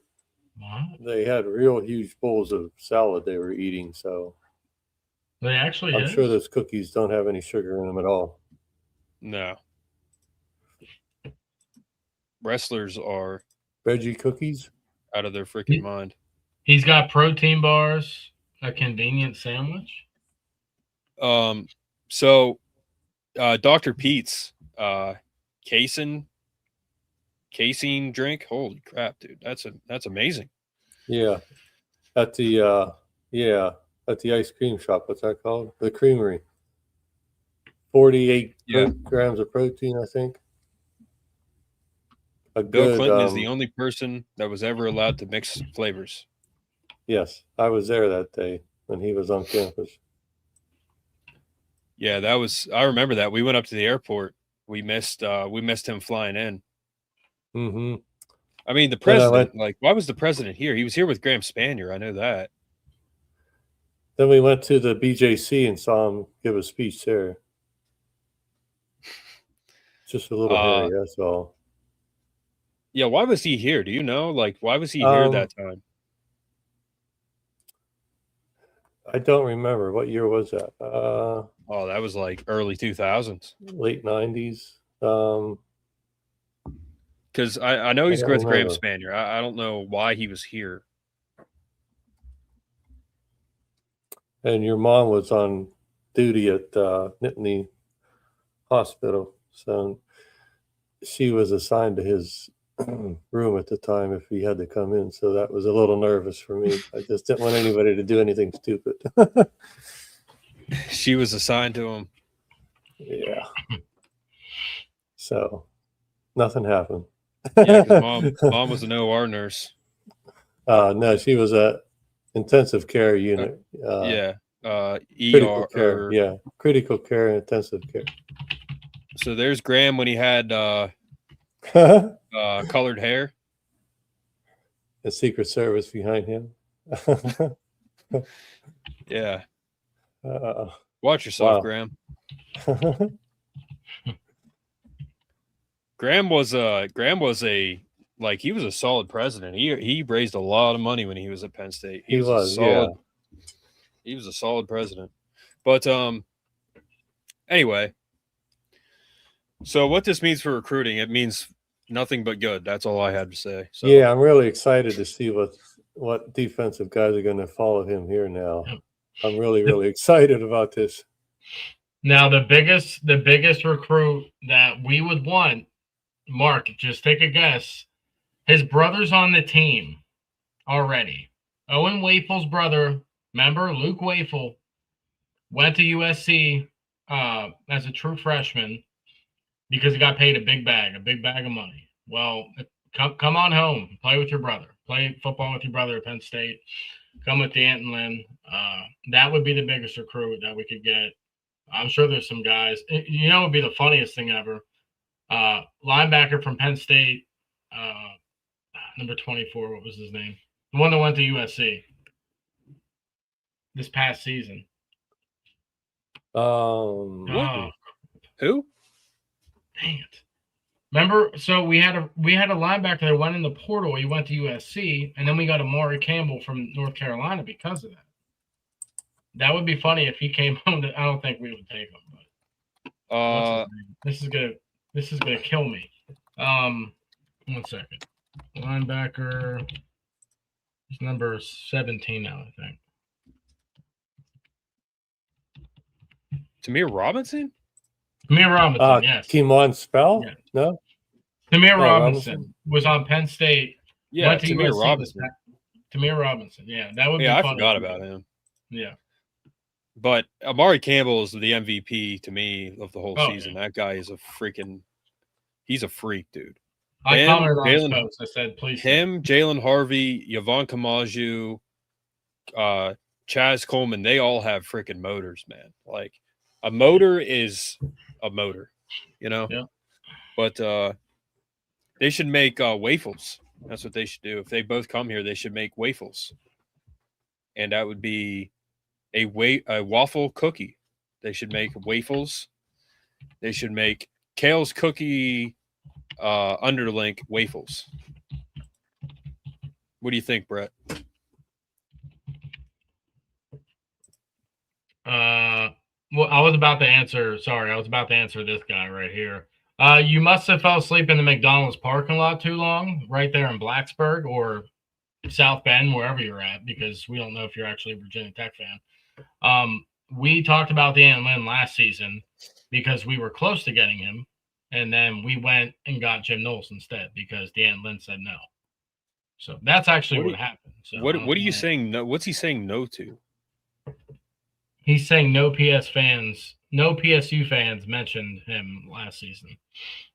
they had real huge bowls of salad they were eating. So they actually, I'm sure those cookies don't have any sugar in them at all. No. Wrestlers are veggie cookies out of their freaking mind. He's got protein bars, a convenient sandwich. So Dr. Pete's casein drink. Holy crap, dude. That's amazing. Yeah. At the ice cream shop. What's that called? The Creamery. 48 grams of protein, I think. Bill Clinton is the only person that was ever allowed to mix flavors. Yes, I was there that day when he was on campus. Yeah, I remember that. We went up to the airport. We missed him flying in. Mm-hmm. I mean, the president, why was the president here? He was here with Graham Spanier. I know that. Then we went to the BJC and saw him give a speech there. Just a little hairy, that's all. Yeah, why was he here? Do you know? Like, why was he here that time? I don't remember. What year was that? That was like early 2000s. Late 90s. Because I know he's with Graham Spanier. I don't know why he was here. And your mom was on duty at Nittany Hospital. So she was assigned to his room at the time if he had to come in. So that was a little nervous for me. I just didn't want anybody to do anything stupid. She was assigned to him. Yeah. So nothing happened. Yeah, because mom was an OR nurse. No, she was a intensive care unit. ER. Critical care and intensive care. So there's Graham when he had colored hair. The Secret Service behind him. Yeah. Watch yourself, wow. Graham. Graham was a he was a solid president. He raised a lot of money when he was at Penn State. He was a solid president. But anyway, so what this means for recruiting, it means nothing but good. That's all I had to say. So yeah, I'm really excited to see what defensive guys are going to follow him here now. I'm really, really excited about this. Now, the biggest recruit that we would want, Mark, just take a guess. His brother's on the team already. Owen Wafel's brother, remember, Luke Wafel, went to USC as a true freshman because he got paid a big bag of money. Well, come on home, play with your brother, play football with your brother at Penn State. Come with the Aunt and Lynn. That would be the biggest recruit that we could get I'm sure there's some guys. You know, it would be the funniest thing ever. Linebacker from Penn State, number 24. What was his name? The one that went to USC this past season. Who? Dang it! Remember? So we had a linebacker that went in the portal. He went to USC, and then we got Amari Campbell from North Carolina because of that. That would be funny if he came home. I don't think we would take him. But this is gonna kill me. 1 second. Linebacker. He's number 17 now, I think. Tamir Robinson? Tamir Robinson, yes. Kimon Spell? Yeah. No? Tamir Robinson was on Penn State. Yeah, Tamir Robinson. Tamir Robinson, yeah. That would be I funny. forgot about him. Yeah. But Amari Campbell is the MVP to me of the whole season. Yeah. That guy is he's a freak, dude. I commented on his post. I said, please. Him, Jalen Harvey, Yvonne Kamaju, Chaz Coleman, they all have freaking motors, man. Like, a motor is a motor, you know? Yeah. But they should make waffles. That's what they should do. If they both come here, they should make waffles. And that would be a waffle cookie. They should make waffles. They should make Kale's cookie underlink waffles. What do you think, Brett? Well, I was about to answer this guy right here. You must have fell asleep in the McDonald's parking lot too long, right there in Blacksburg or South Bend, wherever you're at, because we don't know if you're actually a Virginia Tech fan. We talked about Dan Lynn last season because we were close to getting him, and then we went and got Jim Knowles instead because Dan Lynn said no. So that's actually what happened. So what are you saying? No, what's he saying no to? He's saying no PSU fans mentioned him last season,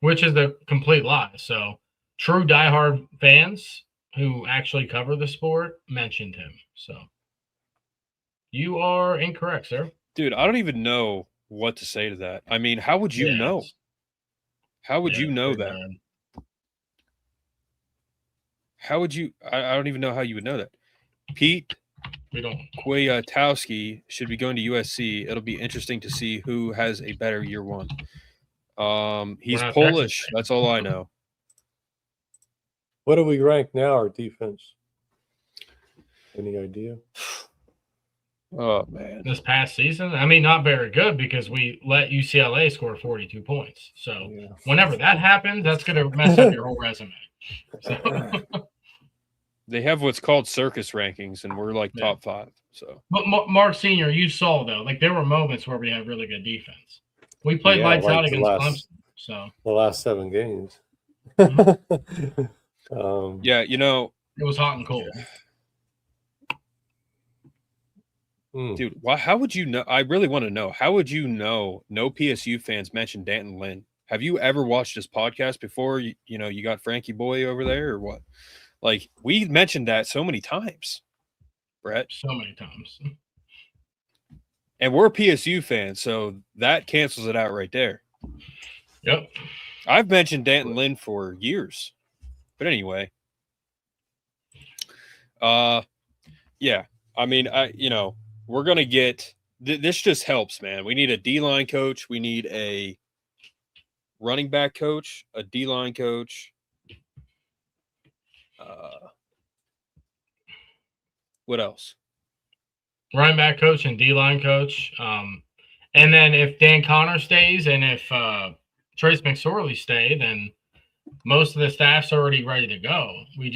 which is the complete lie. So true diehard fans who actually cover the sport mentioned him. So you are incorrect, sir. Dude, I don't even know what to say to that. I mean, how would you know? How would you know that? Bad. How would you? I don't even know how you would know that. Pete Kwiatkowski should be going to USC. It'll be interesting to see who has a better year one. He's Polish. That's all I know. What do we rank now, our defense? Any idea? Oh, man. This past season? I mean, not very good because we let UCLA score 42 points. So whenever that happens, that's going to mess up your whole resume. So. They have what's called circus rankings, and we're like top 5. So, but Mark Senior, you saw though, like there were moments where we had really good defense. We played lights out against Clemson. So the last 7 games. Yeah, you know, it was hot and cold. Dude, how would you know? I really want to know. How would you know no PSU fans mentioned Danton Lynn? Have you ever watched this podcast before? You know, you got Frankie Boy over there or what? Like, we mentioned that so many times, Brett. So many times. And we're PSU fans, so that cancels it out right there. Yep. I've mentioned Danton Lynn for years. But anyway. Yeah. I mean, we're going to get this just helps, man. We need a D-line coach. We need a running back coach, a D-line coach. What else? Running back coach and D-line coach. And then if Dan Connor stays and if Trace McSorley stay, then most of the staff's already ready to go. We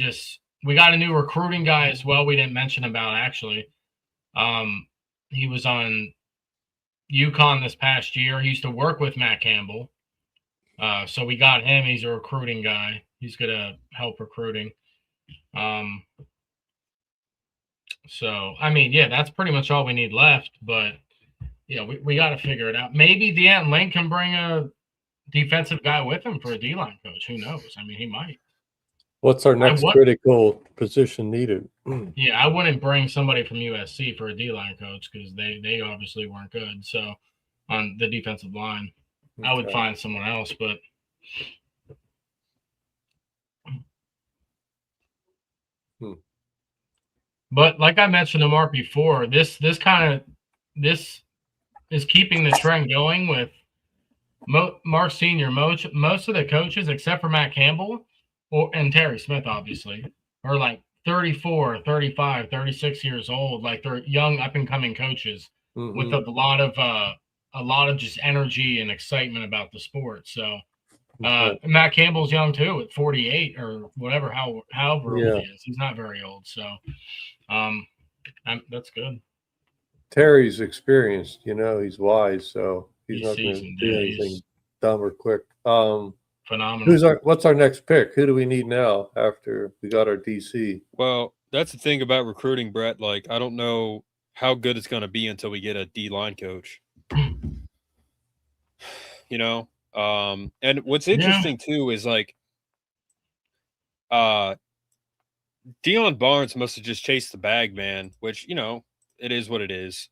got a new recruiting guy as well. We didn't mention about actually. He was on UConn this past year. He used to work with Matt Campbell. So we got him. He's a recruiting guy. He's going to help recruiting. So, I mean, yeah, that's pretty much all we need left. But, yeah, we got to figure it out. Maybe Dan Lynn can bring a defensive guy with him for a D-line coach. Who knows? I mean, he might. What's our next critical position needed? Yeah, I wouldn't bring somebody from USC for a D-line coach because they obviously weren't good. So, on the defensive line. Okay. I would find someone else, but but like I mentioned to Mark before, this is keeping the trend going with Mark Sr. Most of the coaches, except for Matt Campbell and Terry Smith, obviously, are like 34, 35, 36 years old. Like they're young, up-and-coming coaches with a lot of just energy and excitement about the sport. So Matt Campbell's young too, at 48 or whatever, however old he is. He's not very old. So that's good. Terry's experienced, he's wise, so he's not going to do anything dumb or quick. Phenomenal. What's our next pick? Who do we need now after we got our DC? Well, that's the thing about recruiting, Brett. Like, I don't know how good it's going to be until we get a D-line coach. And what's interesting too is like, Deion Barnes must have just chased the bag, man. Which it is what it is.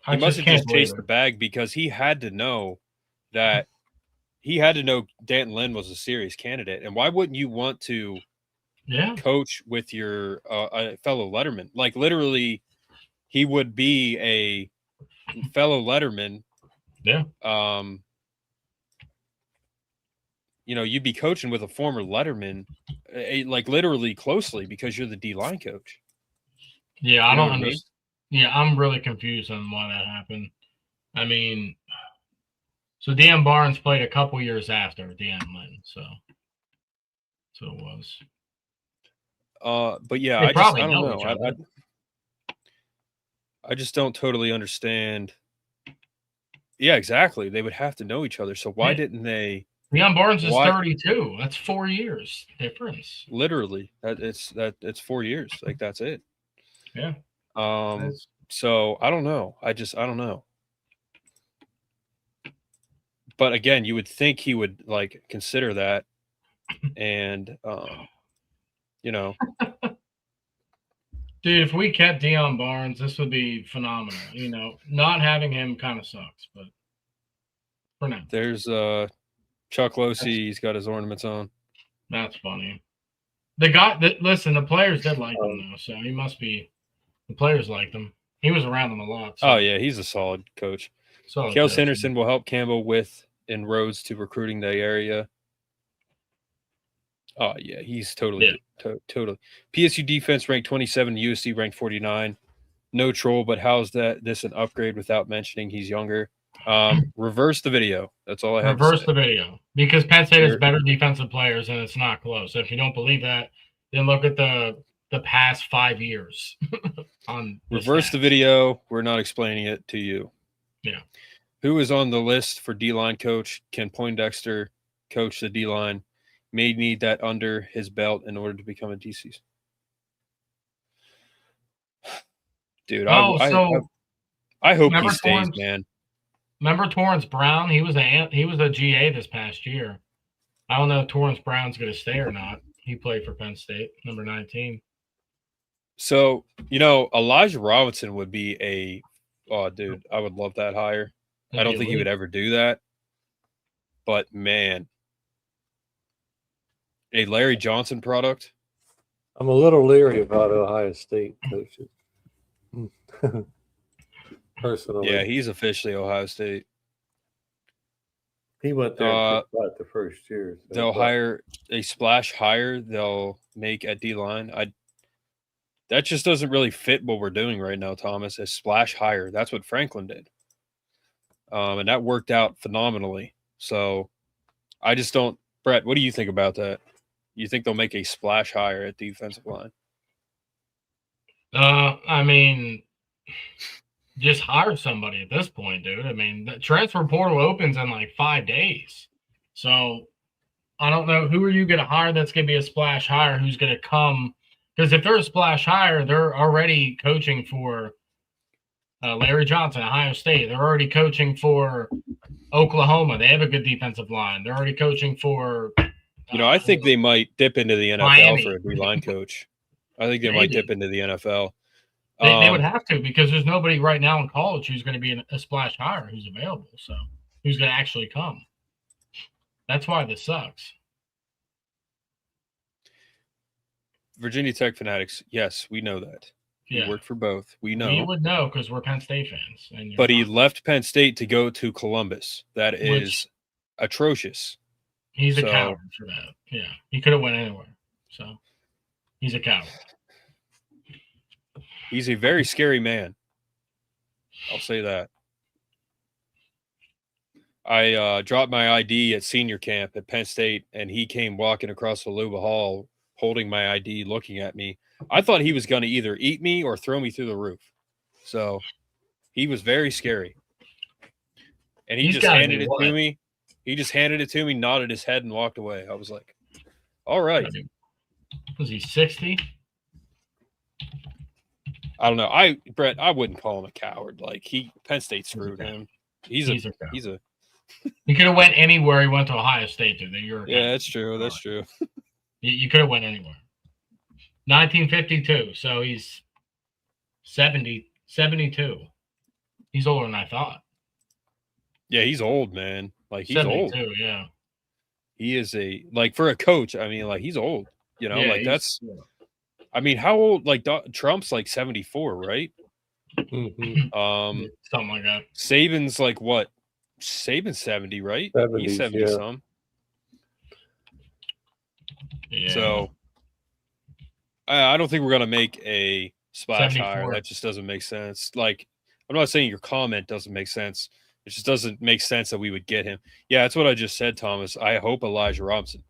He must have just chased the bag because he had to know that Danton Lynn was a serious candidate. And why wouldn't you want to coach with your fellow letterman? Like literally, he would be a fellow letterman. Yeah. You'd be coaching with a former letterman, like literally closely because you're the D-line coach. Yeah, I don't understand. Yeah, I'm really confused on why that happened. I mean, so Deion Barnes played a couple years after Danton Lynn, so it was. But yeah, I don't know. I just don't totally understand. Yeah, exactly. They would have to know each other. So why didn't they? Deion Barnes is 32. That's 4 years difference. Literally, it's 4 years. Like that's it. Yeah. So I don't know. I don't know. But again, you would think he would like consider that, and Dude, if we kept Deion Barnes, this would be phenomenal. Not having him kind of sucks, but for now. There's Chuck Losey, he's got his ornaments on. That's funny. The players did like him though, so he must be. The players liked him. He was around them a lot. So. Oh yeah, he's a solid coach. Kels Henderson will help Campbell with inroads to recruiting the area. Oh yeah, he's totally. PSU defense ranked 27, USC ranked 49. No troll, but how's this an upgrade without mentioning he's younger? Reverse the video. That's all I have. Reverse the video because Penn State has better defensive players and it's not close. So if you don't believe that, then look at the past 5 years. Reverse the video. We're not explaining it to you. Yeah. Who is on the list for D-line coach? Can Poindexter coach the D-line? May need that under his belt in order to become a DC. Dude, I hope he stays, man. Remember Torrance Brown? He was a GA this past year. I don't know if Torrance Brown's going to stay or not. He played for Penn State, number 19. So, Elijah Robinson would be dude, I would love that hire. I don't think he would ever do that. But, man, a Larry Johnson product. I'm a little leery about Ohio State coaches. Personally. Yeah, he's officially Ohio State. He went there the first year. So they'll hire a splash hire they'll make at D-line. That just doesn't really fit what we're doing right now, Thomas. A splash hire. That's what Franklin did. And that worked out phenomenally. So I just don't – Brett, what do you think about that? You think they'll make a splash hire at defensive line? I mean, just hire somebody at this point, dude. I mean, the transfer portal opens in like 5 days. So I don't know. Who are you going to hire that's going to be a splash hire who's going to come? Because if they're a splash hire, they're already coaching for Larry Johnson, Ohio State. They're already coaching for Oklahoma. They have a good defensive line. They're already coaching for I think they might dip into the NFL Miami. for a D-line coach. I think they might dip into the NFL. They would have to, because there's nobody right now in college who's going to be a splash hire who's available. So who's going to actually come? That's why this sucks. Virginia Tech fanatics, yes, we know that. He worked for both. We know. We would know because we're Penn State fans. But he left Penn State to go to Columbus. That is atrocious. He's a coward for that. Yeah, he could have went anywhere. So he's a coward. He's a very scary man. I'll say that. I dropped my ID at senior camp at Penn State, and he came walking across the Luba Hall holding my ID, looking at me. I thought he was going to either eat me or throw me through the roof. So he was very scary. And he just handed it to me. He just handed it to me, nodded his head, and walked away. I was like, all right. Was he 60? I don't know. Brett, I wouldn't call him a coward. Like, Penn State screwed him. He's a He could have went anywhere. He went to Ohio State. Yeah, that's true. That's true. You could have went anywhere. 1952. So he's 72. He's older than I thought. Yeah, he's old, man. Like, he's 72, old. Yeah. He is for a coach, I mean, like, he's old. You know, that's I mean, how old? Like, Trump's like 74, right? Mm-hmm. Something like that. Saban's like what? Saban's 70, right? 70s, he's 70 some. Yeah. So I don't think we're gonna make a splash 74. hire. That just doesn't make sense. Like, I'm not saying your comment doesn't make sense. It just doesn't make sense that we would get him. Yeah, that's what I just said, Thomas. I hope Elijah Robinson.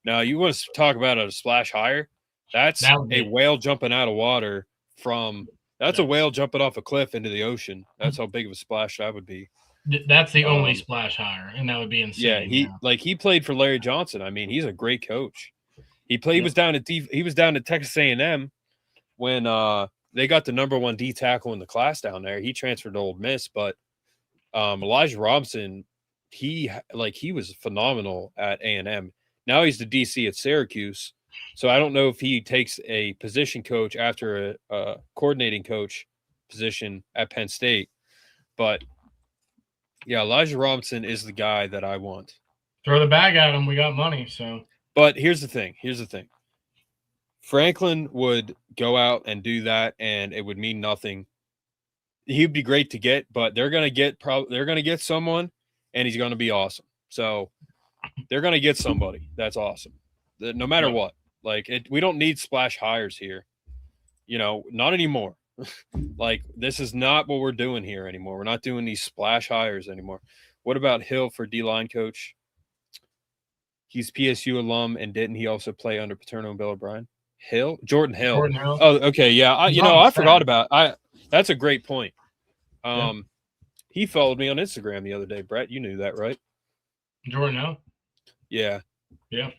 Now, you want to talk about a splash hire? That's a whale jumping out of water that's a whale jumping off a cliff into the ocean. That's how big of a splash that would be. That's the only splash hire, and that would be insane. Yeah, he played for Larry Johnson. I mean, he's a great coach. He was down at Texas A&M when they got the number 1 D tackle in the class down there. He transferred to Ole Miss, but Elijah Robinson, he was phenomenal at A&M. Now he's the DC at Syracuse. So I don't know if he takes a position coach after a coordinating coach position at Penn State. But, yeah, Elijah Robinson is the guy that I want. Throw the bag at him. We got money, so. But here's the thing. Franklin would go out and do that, and it would mean nothing. He'd be great to get, but they're going to get someone, and he's going to be awesome. So they're going to get somebody that's awesome, no matter what. Like, we don't need splash hires here. You know, not anymore. Like, this is not what we're doing here anymore. We're not doing these splash hires anymore. What about Hill for D-line coach? He's PSU alum, and didn't he also play under Paterno and Bill O'Brien? Jordan Hill. Oh, okay, yeah. I forgot about that's a great point. He followed me on Instagram the other day, Brett. You knew that, right? Jordan Hill? Yeah. Yeah.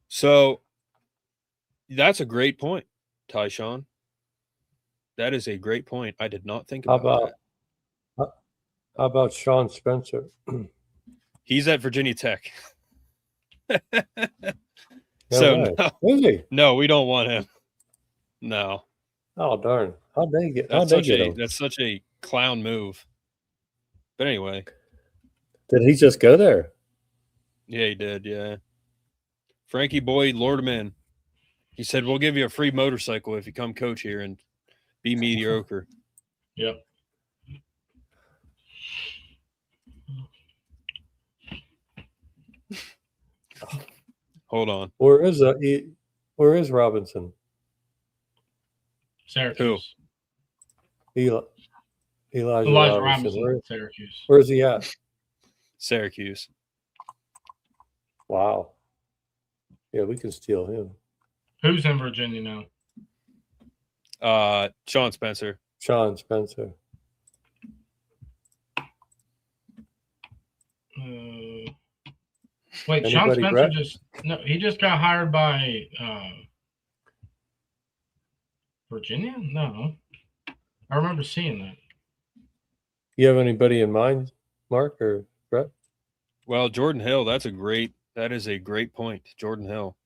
So that's a great point, Tyshawn. That is a great point. I did not think about that. How about Sean Spencer? He's at Virginia Tech. No, we don't want him. No. Oh, darn. How'd they get him? That's such a clown move. But anyway. Did he just go there? Yeah, he did, yeah. Frankie Boyd lured him in. He said, we'll give you a free motorcycle if you come coach here and be mediocre. Yep. Hold on. Where is Robinson? Syracuse. Elijah Robinson. Syracuse. Where's he at? Syracuse. Wow. Yeah, we can steal him. Who's in Virginia now? Sean Spencer. Sean Spencer. Wait, Sean Spencer he just got hired by Virginia? No. I remember seeing that. You have anybody in mind, Mark or Brett? Well, Jordan Hill, that is a great point. Jordan Hill.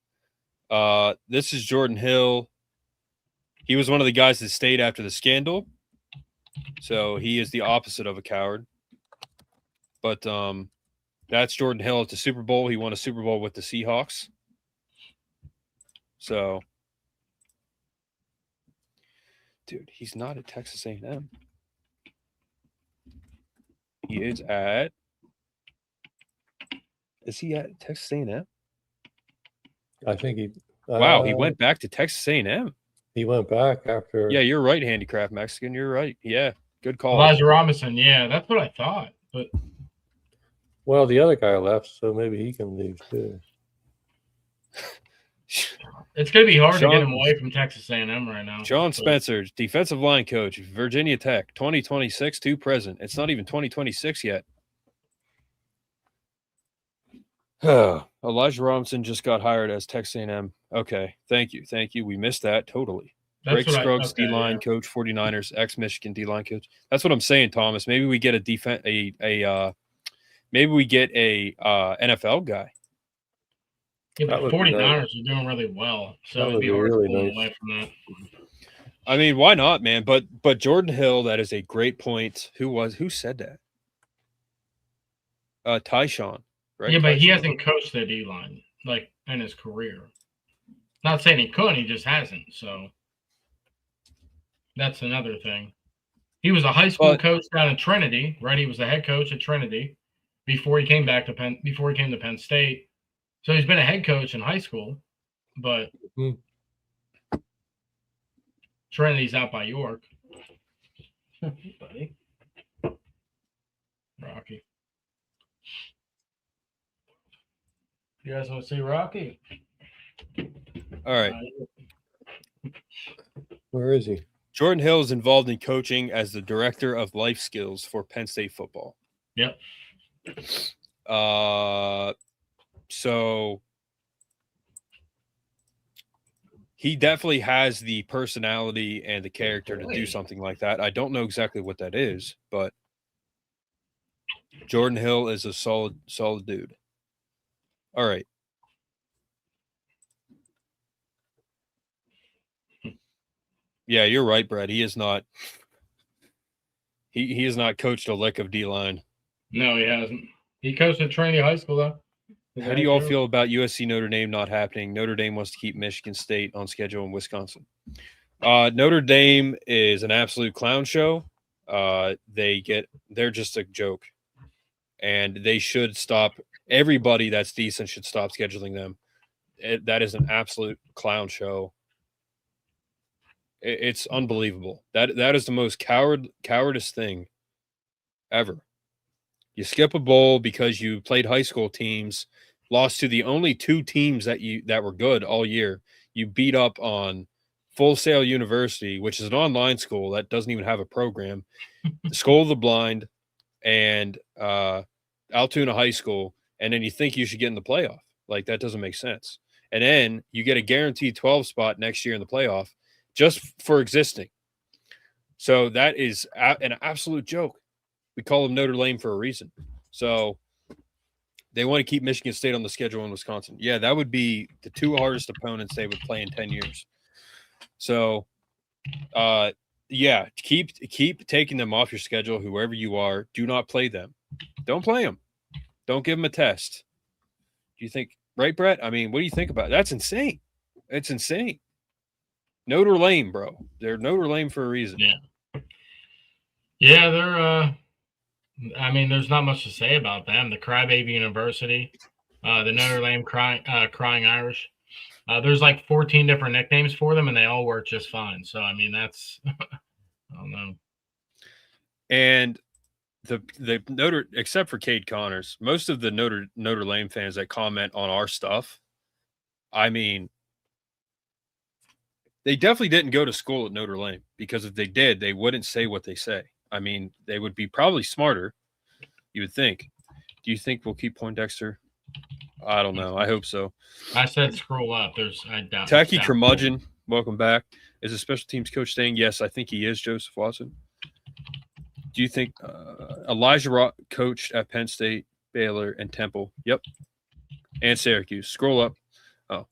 This is Jordan Hill. He was one of the guys that stayed after the scandal. So he is the opposite of a coward. But that's Jordan Hill at the Super Bowl. He won a Super Bowl with the Seahawks. So, dude, he's not at Texas A&M. He is at. Is he at Texas A&M? I think he. Wow, he went back to Texas A&M. He went back after. Yeah, you're right, Handicraft Mexican. You're right. Yeah, good call. Elijah Robinson. Yeah, that's what I thought. But well, the other guy left, so maybe he can leave too. it's going to be hard to get him away from Texas A&M right now. John Spencer, defensive line coach, Virginia Tech, 2026 to present. It's not even 2026 yet. Elijah Robinson just got hired as Texas A&M. Okay, thank you. We missed that totally. Greg Scruggs, D-line coach, 49ers, ex-Michigan D-line coach. That's what I'm saying, Thomas. Maybe we get a NFL guy. Yeah, but 49ers are doing really well, so it'd be hard to pull away from that. I mean, why not, man? But Jordan Hill, that is a great point. Who said that? Tyshawn, right? Yeah, but he hasn't coached the D-line like in his career. Not saying he couldn't, he just hasn't. So that's another thing. He was a high school coach down in Trinity, right? He was the head coach at Trinity before he came back to Penn. Before he came to Penn State. So he's been a head coach in high school, but Trinity's out by York. Buddy. Rocky. You guys want to see Rocky? All right. Where is he? Jordan Hill is involved in coaching as the director of life skills for Penn State football. Yep. So he definitely has the personality and the character to do something like that. I don't know exactly what that is, but Jordan Hill is a solid dude. All right. Yeah, you're right, Brad. He is not. He has not coached a lick of D-line. No, he hasn't. He coached at Trinity High School, though. How do you all feel about USC Notre Dame not happening? Notre Dame wants to keep Michigan State on schedule in Wisconsin. Notre Dame is an absolute clown show. They're just a joke, and they should stop. Everybody that's decent should stop scheduling them. That is an absolute clown show. It's unbelievable. That is the most cowardice thing ever. You skip a bowl because you played high school teams, lost to the only two teams that were good all year. You beat up on Full Sail University, which is an online school that doesn't even have a program, School of the Blind, and Altoona High School, and then you think you should get in the playoff. Like, that doesn't make sense. And then you get a guaranteed 12 spot next year in the playoff just for existing. So that is an absolute joke. We call them Notre Dame for a reason. So they want to keep Michigan State on the schedule in Wisconsin. Yeah, that would be the two hardest opponents they would play in 10 years. So, yeah, keep taking them off your schedule, whoever you are. Do not play them. Don't play them. Don't give them a test. Do you think – right, Brett? I mean, what do you think about it? That's insane. It's insane. Notre Dame, bro. They're Notre Dame for a reason. Yeah. Yeah, they're I mean, there's not much to say about them. The Crybaby University, the Notre Dame Crying Irish. There's like 14 different nicknames for them, and they all work just fine. So, I mean, that's I don't know. And the Notre, except for Cade Connors, most of the Notre Dame fans that comment on our stuff, I mean, they definitely didn't go to school at Notre Dame, because if they did, they wouldn't say what they say. I mean, they would be probably smarter, you would think. Do you think we'll keep Poindexter? I don't know. I hope so. I said scroll up. I doubt. Tacky Curmudgeon, welcome back. Is a special teams coach staying? Yes, I think he is, Joseph Watson. Do you think Elijah Rock coached at Penn State, Baylor, and Temple? Yep. And Syracuse. Scroll up. Oh.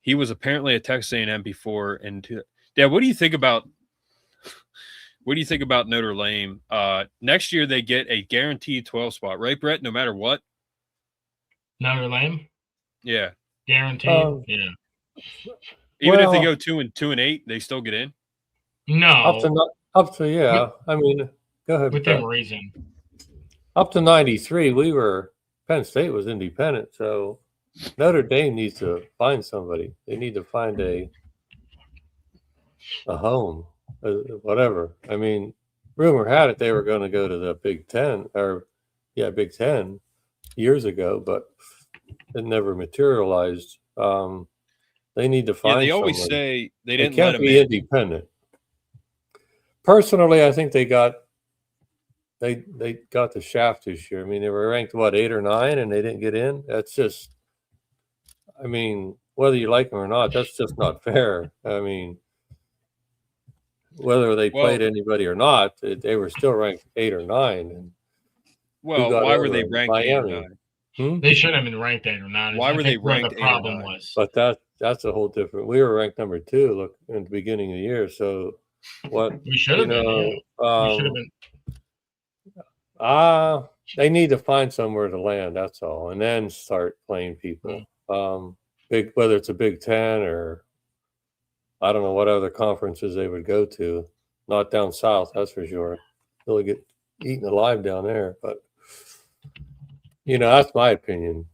He was apparently at Texas A&M before. And Yeah, what do you think about Notre Dame? Next year they get a guaranteed 12 spot, right, Brett? No matter what. Notre Dame? Yeah. Guaranteed? Yeah. Even if they go 2-8, they still get in? No. Up to yeah. I mean, go ahead. Within reason. Up to 93, Penn State was independent, so Notre Dame needs to find somebody. They need to find a home, whatever. I mean, rumor had it they were going to go to the Big Ten Big Ten years ago, but it never materialized. They need to find. Yeah, they always somebody. say they didn't can't let them be in. Independent. Personally, I think they got the shaft this year. I mean, they were ranked 8 or 9, and they didn't get in. That's just, I mean, whether you like them or not, that's just not fair. I mean, whether they played anybody or not, they were still ranked 8 or 9. And why were they ranked Miami? 8 or 9? They shouldn't have been ranked 8 or 9. Why were they ranked the problem 8 or 9? was? But that's a whole different. We were ranked number 2. Look, in the beginning of the year. So what? We should have been. We should have been. They need to find somewhere to land. That's all, and then start playing people. Whether it's a Big Ten or I don't know what other conferences they would go to. Not down south, that's for sure. They'll get eaten alive down there. But that's my opinion.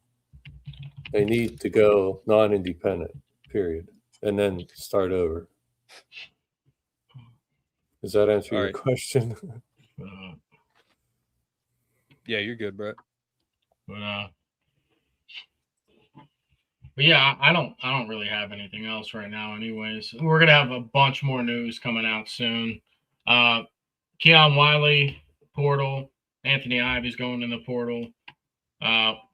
They need to go non-independent, period, and then start over. Does that answer your question? Yeah, you're good, Brett. But yeah, I don't really have anything else right now. Anyways, we're gonna have a bunch more news coming out soon. Keon Wiley portal, Anthony Ivy's going in the portal.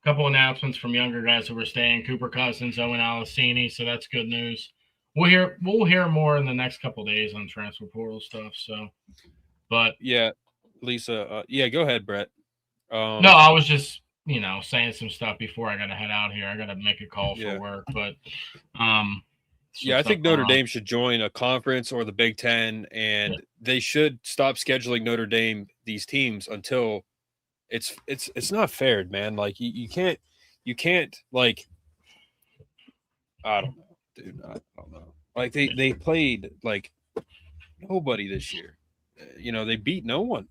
Couple announcements from younger guys who were staying: Cooper Cousins, Owen Alessini. So that's good news. We'll hear more in the next couple of days on transfer portal stuff. So, but yeah, Lisa, go ahead, Brett. No, I was just saying some stuff before I got to head out here. I got to make a call for work, but I think Notre Dame should join a conference or the Big Ten, and they should stop scheduling Notre Dame these teams until it's not fair, man. Like you can't like, I don't know, dude. I don't know. Like they played like nobody this year. They beat no one.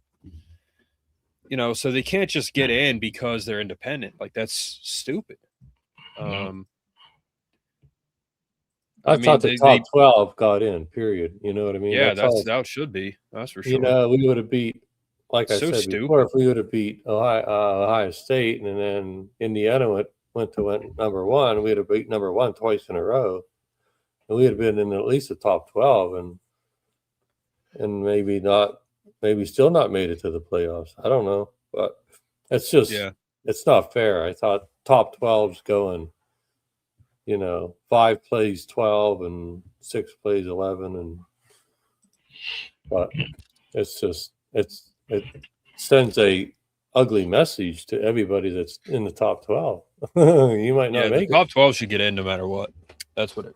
So they can't just get in because they're independent. Like that's stupid. I thought the top 12 got in, period. You know what I mean? Yeah, that should be. That's for sure. We would have beat, like I said before, if we would have beat Ohio State and then Indiana went number 1, we'd have beat number 1 twice in a row. And we would have been in at least the top 12 and maybe still not made it to the playoffs. I don't know. But it's just, it's not fair. I thought top 12's going, 5 plays 12 and 6 plays 11. But it's just, it sends a ugly message to everybody that's in the top 12. You might not make it. The top 12 should get in no matter what. That's what it.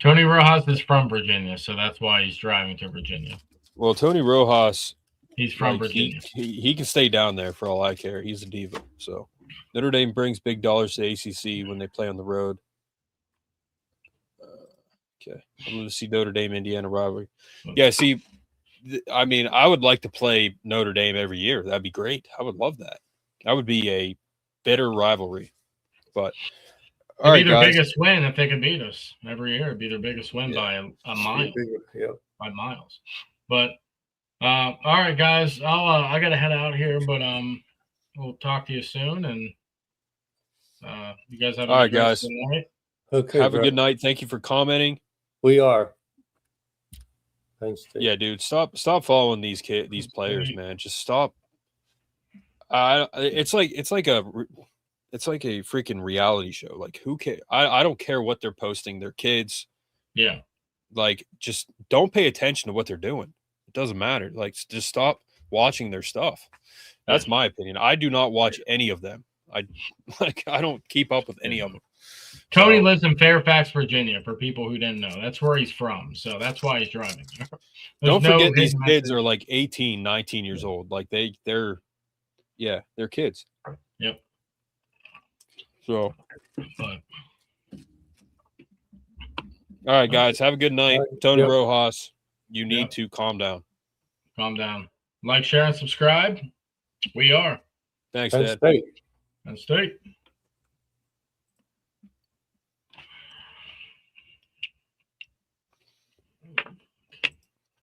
Tony Rojas is from Virginia, so that's why he's driving to Virginia. Well, Tony Rojas, he's from Virginia. He can stay down there for all I care. He's a diva. So Notre Dame brings big dollars to ACC when they play on the road. Okay, I'm going to see Notre Dame Indiana rivalry. Yeah, see, I mean, I would like to play Notre Dame every year. That'd be great. I would love that. That would be a bitter rivalry. But it'd be their biggest win if they could beat us every year. It'd be their biggest win by a mile. By miles. But all right, guys. I gotta head out here, but we'll talk to you soon. And you guys have a good guys. Night. Okay. Have a good night. Thank you for commenting. We are. Thanks. Steve. Yeah, dude. Stop following these players, man. Just stop. It's like a freaking reality show. Like, who cares? I don't care what they're posting. Their kids. Yeah. Like, just don't pay attention to what they're doing. It doesn't matter. Like, just stop watching their stuff. That's my opinion. I do not watch any of them. I don't keep up with any of them. Tony lives in Fairfax, Virginia, for people who didn't know. That's where he's from. So that's why he's driving. Don't forget these kids are like 18, 19 years old. Like they're kids. Yep. So, all right, guys, have a good night. Tony Rojas, you need to calm down. Calm down. Like, share, and subscribe. We are. Thanks, Penn Dad. State. Penn State.